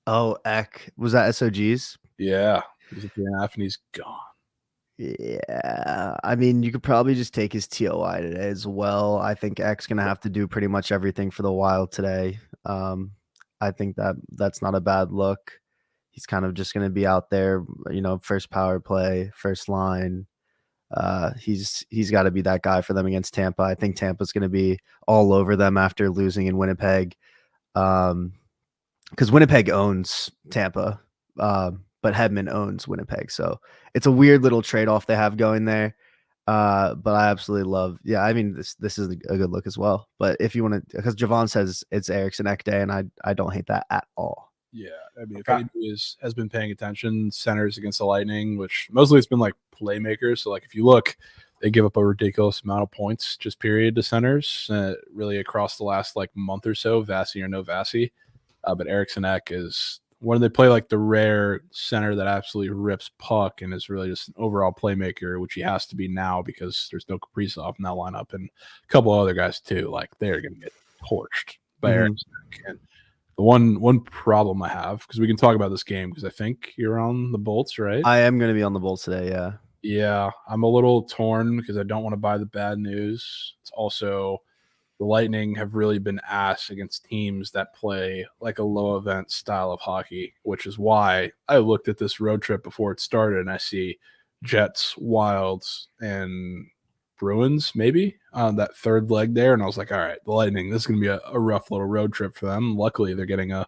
Oh, Eck. Was that SOG's? Yeah. He's at 3.5 and he's gone. Yeah. I mean, you could probably just take his TOI today as well. I think Eck's going to have to do pretty much everything for the Wild today. I think that's not a bad look. He's kind of just going to be out there, first power play, first line. He's got to be that guy for them against Tampa. I think Tampa's going to be all over them after losing in Winnipeg, because Winnipeg owns Tampa, but Hedman owns Winnipeg. So it's a weird little trade-off they have going there. But I absolutely love. Yeah, I mean this is a good look as well. But if you want to, because Javon says it's Erickson Eck day, and I don't hate that at all. Yeah, I mean, if anybody has been paying attention, centers against the Lightning, which mostly it's been like playmakers. So, like, if you look, they give up a ridiculous amount of points just period to centers, really across the last like month or so, Vasi or no Vasi. But Erickson Eck is when they play like the rare center that absolutely rips puck and is really just an overall playmaker, which he has to be now because there's no Kaprizov in that lineup and a couple other guys too. Like they're going to get torched by Erickson Eck. And the one problem I have, because we can talk about this game, because I think you're on the Bolts, right? I am going to be on the Bolts today, yeah. Yeah, I'm a little torn because I don't want to buy the bad news. It's also the Lightning have really been ass against teams that play like a low event style of hockey, which is why I looked at this road trip before it started and I see Jets, Wilds, and Bruins maybe on that third leg there. And I was like, all right, the Lightning, this is going to be a rough little road trip for them. Luckily, they're getting a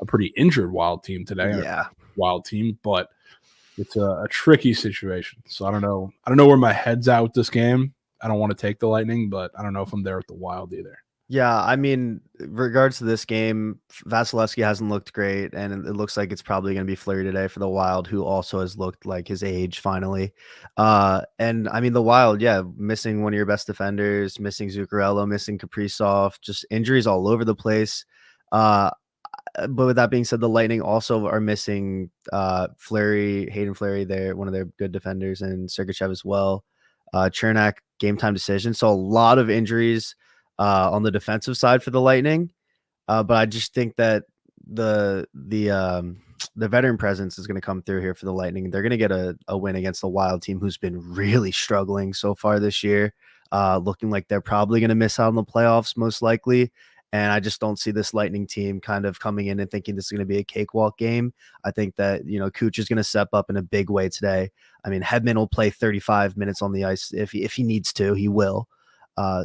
pretty injured Wild team today. Yeah. Wild team, but it's a tricky situation. So I don't know where my head's at with this game. I don't want to take the Lightning, but I don't know if I'm there with the Wild either. Yeah, I mean, regards to this game, Vasilevsky hasn't looked great, and it looks like it's probably going to be Fleury today for the Wild, who also has looked like his age finally. And I mean, the Wild, yeah, missing one of your best defenders, missing Zuccarello, missing Kaprizov, just injuries all over the place. Uh, but with that being said, the Lightning also are missing Fleury, Hayden Fleury, there, one of their good defenders, and Sergachev as well. Chernak, game time decision. So a lot of injuries on the defensive side for the Lightning. But I just think that the veteran presence is going to come through here for the Lightning. They're going to get a win against the Wild team, who's been really struggling so far this year, looking like they're probably going to miss out on the playoffs most likely. And I just don't see this Lightning team kind of coming in and thinking this is going to be a cakewalk game. I think that, Cooch is going to step up in a big way today. I mean, Hedman will play 35 minutes on the ice if he needs to. He will.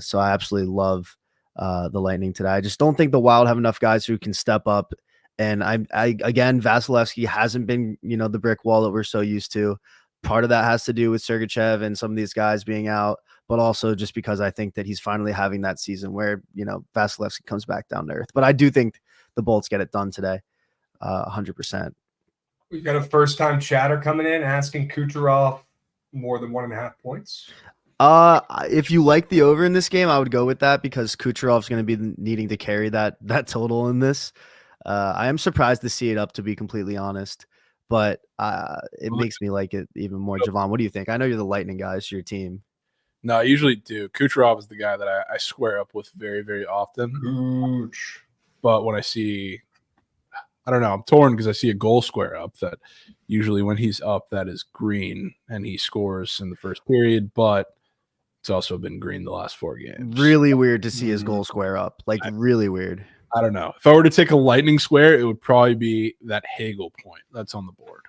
So I absolutely love the Lightning today. I just don't think the Wild have enough guys who can step up. And I again, Vasilevsky hasn't been, the brick wall that we're so used to. Part of that has to do with Sergachev and some of these guys being out, but also just because I think that he's finally having that season where, Vasilevsky comes back down to earth. But I do think the Bolts get it done today, 100%. We've got a first-time chatter coming in asking Kucherov more than 1.5 points. If you like the over in this game, I would go with that because Kucherov's going to be needing to carry that total in this. I am surprised to see it up, to be completely honest, but it makes me like it even more. Javon, what do you think? I know you're the Lightning guys, your team. No, I usually do. Kucherov is the guy that I square up with very, very often. Gooch. But when I see, I don't know, I'm torn because I see a goal square up that usually when he's up, that is green and he scores in the first period, but it's also been green the last 4 games. Really weird to see his goal square up. Like, really weird. I don't know. If I were to take a Lightning square, it would probably be that Hagel point that's on the board.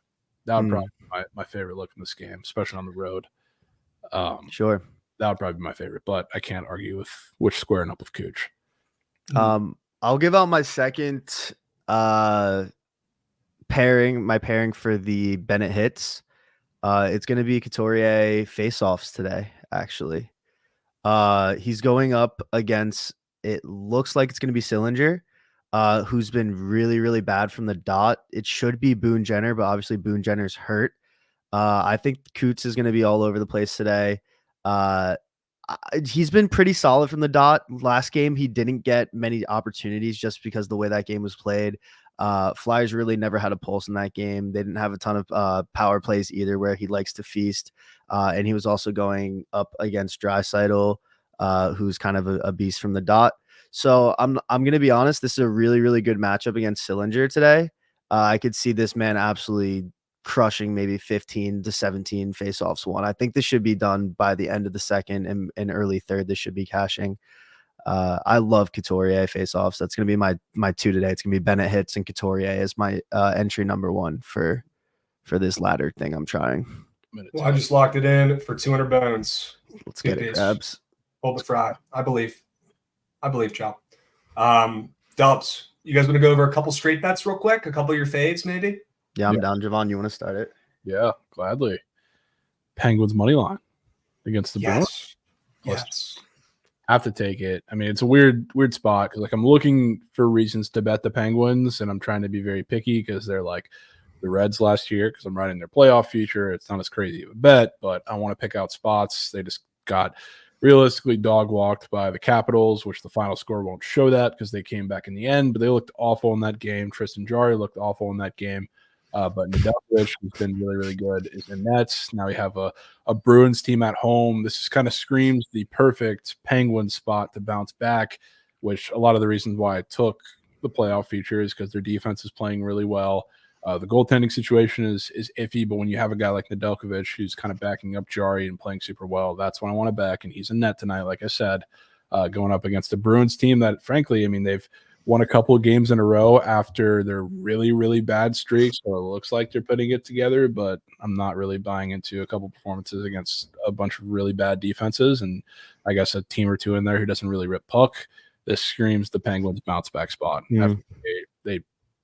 That would probably be my favorite look in this game, especially on the road. Sure. That would probably be my favorite, but I can't argue with which squaring up with Cooch. I'll give out my second pairing, for the Bennett hits. It's going to be Couturier face-offs today, actually. He's going up against, it looks like it's going to be Sillinger, who's been really, really bad from the dot. It should be Boone Jenner, but obviously Boone Jenner's hurt. I think Coots is going to be all over the place today. He's been pretty solid from the dot. Last game, he didn't get many opportunities just because the way that game was played. Flyers really never had a pulse in that game. They didn't have a ton of power plays either, where he likes to feast. And he was also going up against Draisaitl, who's kind of a beast from the dot. So I'm going to be honest. This is a really, really good matchup against Sillinger today. I could see this man absolutely crushing maybe 15 to 17 faceoffs won. I think this should be done by the end of the second and early third. This should be cashing. I love Couturier faceoffs. That's going to be my 2 today. It's going to be Bennett hits and Couturier as my entry number 1 for this ladder thing I'm trying. Well, I just locked it in for 200 bones. Let's get it, Grabs. Hold the fry. I believe, Chop. Dubs, you guys want to go over a couple straight bets real quick? A couple of your faves, maybe? Yeah, I'm down. Javon, you want to start it? Yeah, gladly. Penguins money line against the Bruins. Yes. Have to take it. I mean, it's a weird spot because I'm looking for reasons to bet the Penguins, and I'm trying to be very picky because they're like the Reds last year because I'm riding their playoff future. It's not as crazy of a bet, but I want to pick out spots. They just got realistically dog walked by the Capitals, which the final score won't show that because they came back in the end, but they looked awful in that game. Tristan Jarry looked awful in that game. But Nedeljkovic, who's been really, really good, is in nets. Now we have a Bruins team at home. This just kind of screams the perfect Penguin spot to bounce back, which a lot of the reasons why I took the playoff feature is because their defense is playing really well. The goaltending situation is iffy, but when you have a guy like Nedeljkovic who's kind of backing up Jarry and playing super well, that's when I want to back, and he's in net tonight, like I said, going up against the Bruins team that, frankly, I mean, they've won a couple of games in a row after their really, really bad streak. So it looks like they're putting it together, but I'm not really buying into a couple performances against a bunch of really bad defenses. And I guess a team or two in there who doesn't really rip puck. This screams the Penguins bounce back spot. They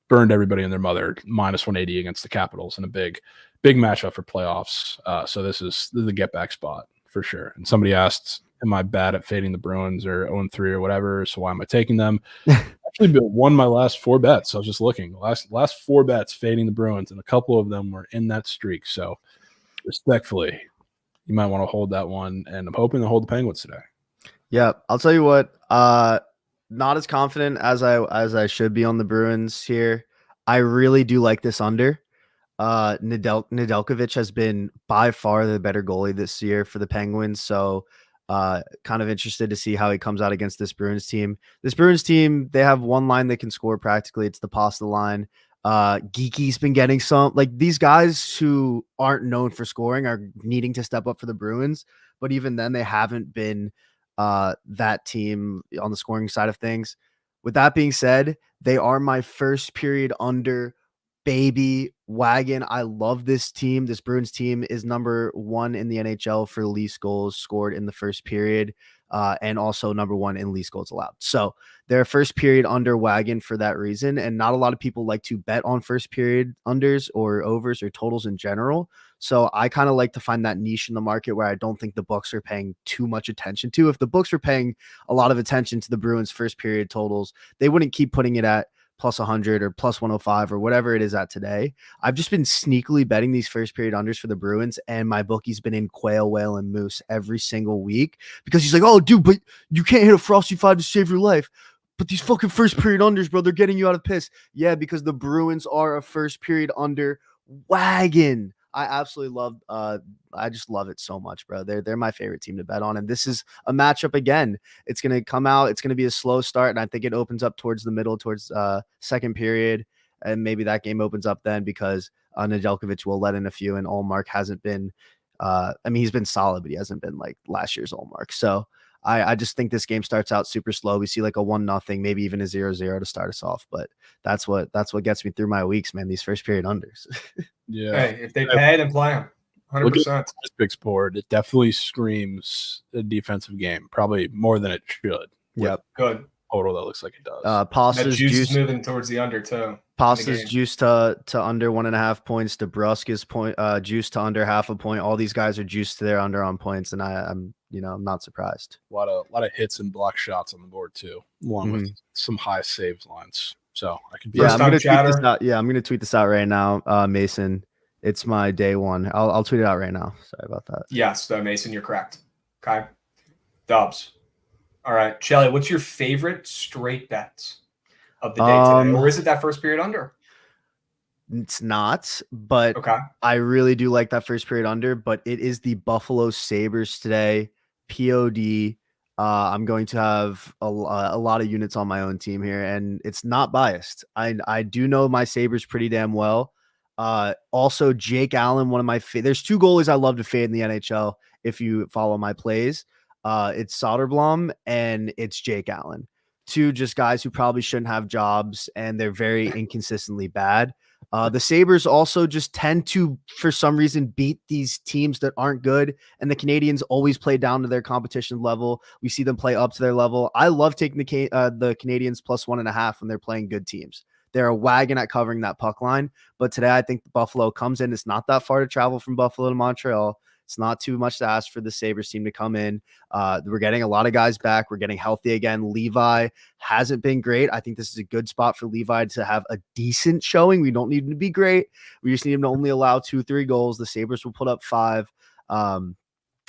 burned everybody and their mother minus 180 against the Capitals in a big matchup for playoffs. So this is the get back spot for sure. And somebody asked am I bad at fading the Bruins or 0-3 or whatever? So why am I taking them? Actually won my last 4 bets. I was just looking. Last 4 bets fading the Bruins, and a couple of them were in that streak. So respectfully, you might want to hold that one, and I'm hoping to hold the Penguins today. Yeah, I'll tell you what. Not as confident as I should be on the Bruins here. I really do like this under. Nedeljkovic has been by far the better goalie this year for the Penguins. So kind of interested to see how he comes out against this Bruins team. This Bruins team, they have one line they can score practically. It's the pasta line. Geeky's been getting some, like, these guys who aren't known for scoring are needing to step up for the Bruins. But even then, they haven't been that team on the scoring side of things. With that being said, they are my first period under baby wagon. I love this team. This Bruins team is number 1 in the NHL for least goals scored in the first period, and also number 1 in least goals allowed. So they're first period under wagon for that reason. And not a lot of people like to bet on first period unders or overs or totals in general. So I kind of like to find that niche in the market where I don't think the books are paying too much attention to. If the books were paying a lot of attention to the Bruins first period totals, they wouldn't keep putting it at plus 100 or plus 105 or whatever it is at today. I've just been sneakily betting these first period unders for the Bruins, and my bookie's been in quail, whale, and moose every single week because he's like, oh, dude, but you can't hit a Frosty 5 to save your life. But these fucking first period unders, bro, they're getting you out of piss. Yeah, because the Bruins are a first period under wagon. I absolutely love I just love it so much, bro. They're my favorite team to bet on. And this is a matchup again. It's gonna come out, it's gonna be a slow start, and I think it opens up towards the middle, towards second period. And maybe that game opens up then because Nedeljkovic will let in a few, and Allmark hasn't been he's been solid, but he hasn't been like last year's Allmark. So I just think this game starts out super slow. We see like a 1-0, maybe even a 0-0 to start us off. But that's what gets me through my weeks, man. These first period unders. Yeah. Hey, if they pay, then play them. 100%. Big sport. It definitely screams a defensive game, probably more than it should. Yep. Good. Total that looks like it does. Pasta's juice moving towards the under too. Pasta's juice to under 1.5 points. DeBrusque is juice to under 0.5 point. All these guys are juiced to their under on points, and I'm not surprised. A lot of hits and block shots on the board too, along with some high saves lines. So I can. Yeah, I'm gonna tweet this out. Yeah, I'm gonna tweet this out right now, Mason. It's my day one. I'll tweet it out right now. Sorry about that. Yes, though, Mason, you're correct. Okay. Dubs. All right, Shelly, what's your favorite straight bet of the day today? Or is it that first period under? It's not, but okay. I really do like that first period under, but it is the Buffalo Sabres today. POD. I'm going to have a lot of units on my own team here, and it's not biased. I do know my Sabres pretty damn well. Also, Jake Allen, one of my there's 2 goalies I love to fade in the NHL if you follow my plays. It's Soderblom and it's Jake Allen. 2 just guys who probably shouldn't have jobs, and they're very inconsistently bad. The Sabres also just tend to, for some reason, beat these teams that aren't good, and the Canadians always play down to their competition level. We see them play up to their level. I love taking the Canadians plus 1.5 when they're playing good teams. They're a wagon at covering that puck line, but today I think Buffalo comes in. It's not that far to travel from Buffalo to Montreal. It's not too much to ask for the Sabres team to come in. We're getting a lot of guys back. We're getting healthy again. Levi hasn't been great. I think this is a good spot for Levi to have a decent showing. We don't need him to be great. We just need him to only allow 2-3 goals. The Sabres will put up 5. I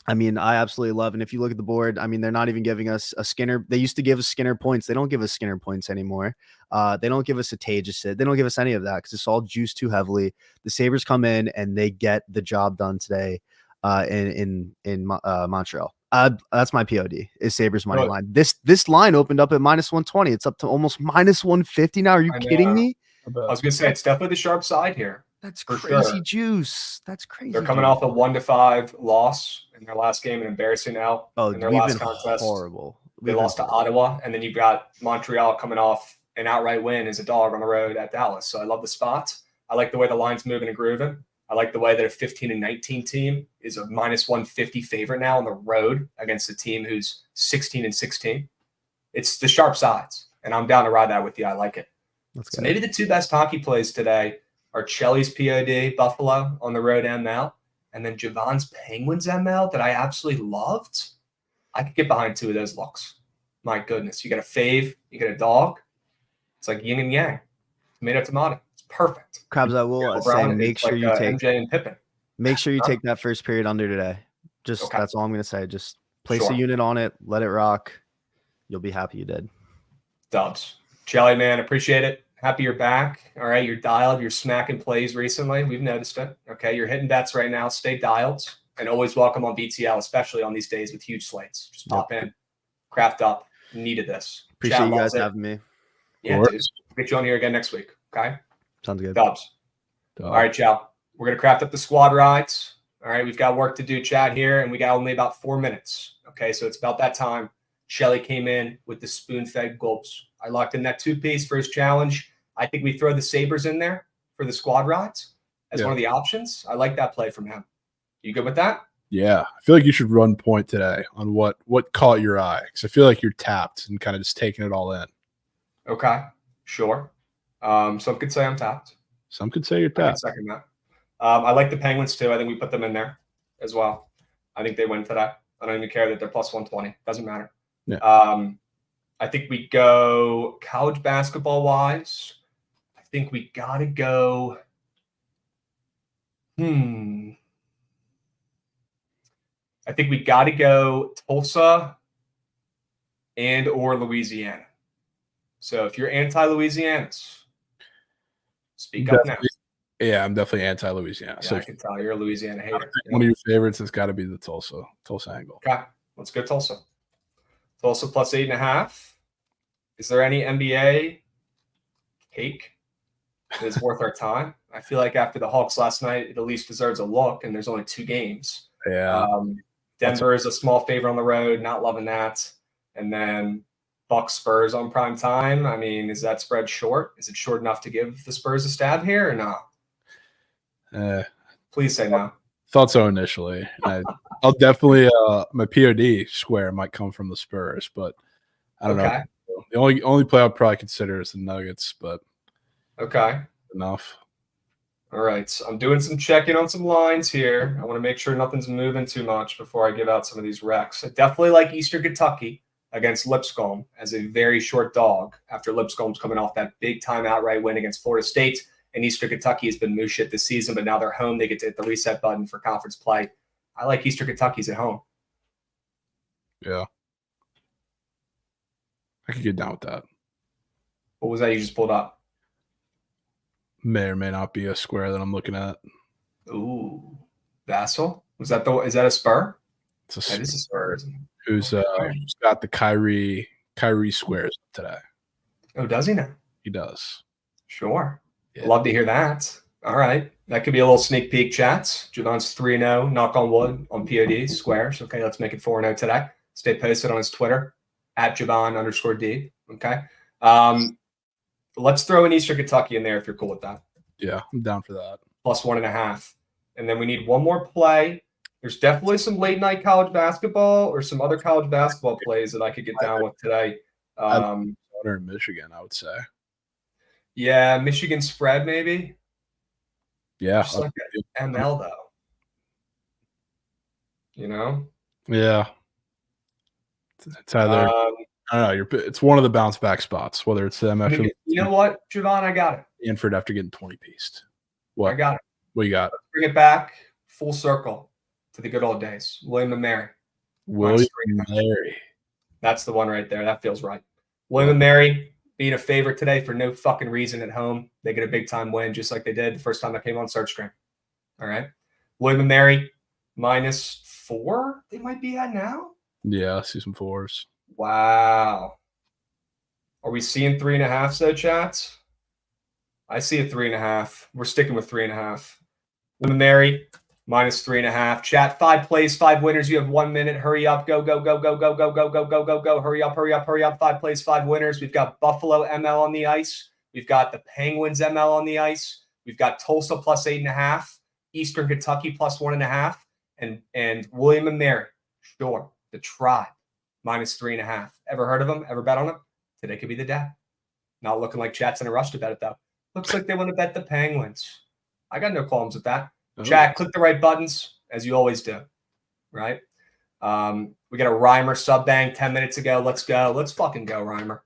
absolutely love. And if you look at the board, they're not even giving us a Skinner. They used to give us Skinner points. They don't give us Skinner points anymore. They don't give us a Tagesit. They don't give us any of that because it's all juiced too heavily. The Sabres come in and they get the job done today. In Montreal. That's my POD is Sabres money line. This line opened up at -120. It's up to almost -150 now. Are you kidding me? I was gonna say it's definitely the sharp side here. That's crazy juice. That's crazy. They're coming off a 1-5 loss in their last game, an embarrassing out in their last contest. Horrible. They lost to Ottawa, and then you've got Montreal coming off an outright win as a dog on the road at Dallas. So I love the spot. I like the way the line's moving and grooving. I like the way that a 15-19 team is a -150 favorite now on the road against a team who's 16-16. It's the sharp sides, and I'm down to ride that with you. I like it. So maybe the 2 best hockey plays today are Chelly's POD, Buffalo on the road ML, and then Javon's Penguins ML that I absolutely loved. I could get behind 2 of those looks. My goodness. You got a fave, you got a dog. It's like yin and yang. Tomato, tomato. It's perfect. Crabs, I will say, Brown, make it's sure like, you take MJ and Pippen. Make sure you take that first period under today. Just Okay. That's all I'm gonna say. Just place Sure. a unit on it, let it rock. You'll be happy you did. Dubs. Jelly man, appreciate it. Happy you're back. All right, you're dialed. You're smacking plays recently. We've noticed it. Okay, you're hitting bets right now. Stay dialed. And always welcome on BTL, especially on these days with huge slates. Just pop in, craft up. Needed this. Appreciate Chat you guys loves it. having me. Yeah, course. dude. We'll get you on here again next week. Okay? Sounds good. Dubs. All right, Chow. We're going to craft up the squad rides. All right, we've got work to do, chat here, and we got only about 4 minutes. Okay, so it's about that time. Shelly came in with the spoon-fed gulps. I locked in that 2-piece for his challenge. I think we throw the Sabres in there for the squad rides as one of the options. I like that play from him. You good with that? Yeah, I feel like you should run point today on what caught your eye, because I feel like you're tapped and kind of just taking it all in. Okay, sure. Some could say I'm tapped. Some could say you're I can tapped. second that. I like the Penguins too. I think we put them in there as well. I think they win today. I don't even care that they're plus 120. Doesn't matter. Yeah. I think we go college basketball wise. I think we gotta go. I think we gotta go Tulsa and or Louisiana. So if you're anti-Louisianas, speak up now. Yeah, I'm definitely anti-Louisiana. Yeah, So I can tell you're a Louisiana hater. one of your favorites has got to be the Tulsa angle. Okay, let's go Tulsa. Tulsa plus 8.5. Is there any NBA cake that is worth our time? I feel like after the Hawks last night, it at least deserves a look, and there's only 2 games. Yeah. Denver is a small favorite on the road, not loving that. And then Bucks Spurs on prime time. I mean, is that spread short? Is it short enough to give the Spurs a stab here or no? Please say no. Thought so initially. I'll definitely my POD square might come from the Spurs, but I don't know. The only play I'd probably consider is the Nuggets, but okay, enough. All right, so I'm doing some checking on some lines here. I want to make sure nothing's moving too much before I give out some of these recs. I definitely like Eastern Kentucky against Lipscomb as a very short dog after Lipscomb's coming off that big time outright win against Florida State. And Eastern Kentucky has been moose shit this season, but now they're home. They get to hit the reset button for conference play. I like Eastern Kentucky's at home. Yeah. I could get down with that. What was that you just pulled up? May or may not be a square that I'm looking at. Ooh. Vassal? Is that a spur? It's a That is a spur, isn't it? Who's got the Kyrie squares today. Oh, does he now? He does. Sure. Yeah. Love to hear that. All right. That could be a little sneak peek chats. Javon's 3-0, knock on wood, on POD squares. Okay, let's make it 4-0 today. Stay posted on his Twitter, at Javon_D. Okay. Let's throw in Eastern Kentucky in there if you're cool with that. Yeah, I'm down for that. Plus 1.5. And then we need one more play. There's definitely some late night college basketball or some other college basketball plays that I could get down with today. In Michigan, I would say. Yeah, Michigan spread maybe. Yeah. Just like ML though. You know? Yeah. It's either I don't know. It's one of the bounce back spots, whether it's them after. You know what, Javon? I got it. Anford after getting 20-pieced. What? I got it. What you got? Let's bring it back full circle to the good old days. William and Mary. William and Mary. That's the one right there. That feels right. William and Mary being a favorite today for no fucking reason at home. They get a big time win just like they did the first time I came on search screen. All right. William and Mary -4 they might be at now. Yeah, I see some 4s. Wow. Are we seeing 3.5 so chats? I see a 3.5. We're sticking with 3.5. William and Mary -3.5. Chat 5 plays, 5 winners. You have 1 minute. Hurry up. Go, go, go, go, go, go, go, go, go, go, go. Hurry up, hurry up, hurry up. 5 plays, 5 winners. We've got Buffalo ML on the ice. We've got the Penguins ML on the ice. We've got Tulsa plus 8.5. Eastern Kentucky plus 1.5. And William and Mary. Sure. The Tribe -3.5. Ever heard of them? Ever bet on them? Today could be the day. Not looking like chat's in a rush to bet it, though. Looks like they want to bet the Penguins. I got no qualms with that. Chat, click the right buttons, as you always do, right? We got a Reimer sub bang 10 minutes ago. Let's go. Let's fucking go, Reimer.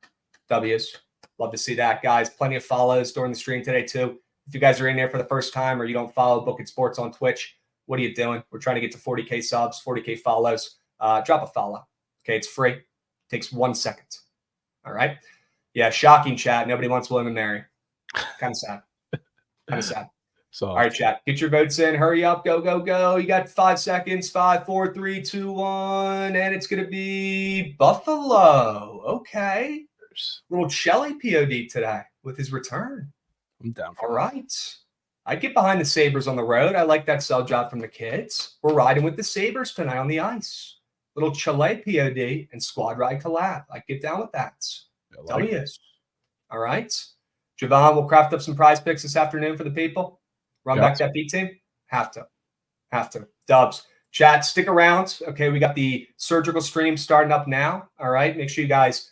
W's. Love to see that, guys. Plenty of follows during the stream today, too. If you guys are in there for the first time or you don't follow Book It Sports on Twitch, what are you doing? We're trying to get to 40K subs, 40K follows. Drop a follow. Okay, it's free. Takes 1 second. All right? Yeah, shocking, chat. Nobody wants William and Mary. Kind of sad. Kind of sad. So, all right, chat. Get your votes in. Hurry up. Go, go, go. You got 5 seconds. 5, 4, 3, 2, 1. And it's going to be Buffalo. Okay. Little Shelly POD today with his return. I'm down for all right. I'd get behind the Sabres on the road. I like that sell job from the kids. We're riding with the Sabres tonight on the ice. Little Chile POD and squad ride collab. I'd get down with that. W's. All right. Javon will craft up some prize picks this afternoon for the people. Run back that B team. Have to. Dubs. Chat, stick around. Okay, we got the surgical stream starting up now. All right. Make sure you guys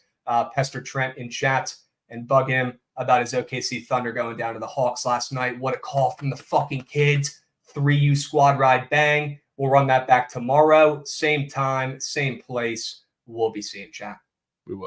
pester Trent in chat and bug him about his OKC Thunder going down to the Hawks last night. What a call from the fucking kids. 3U squad ride bang. We'll run that back tomorrow. Same time, same place. We'll be seeing chat.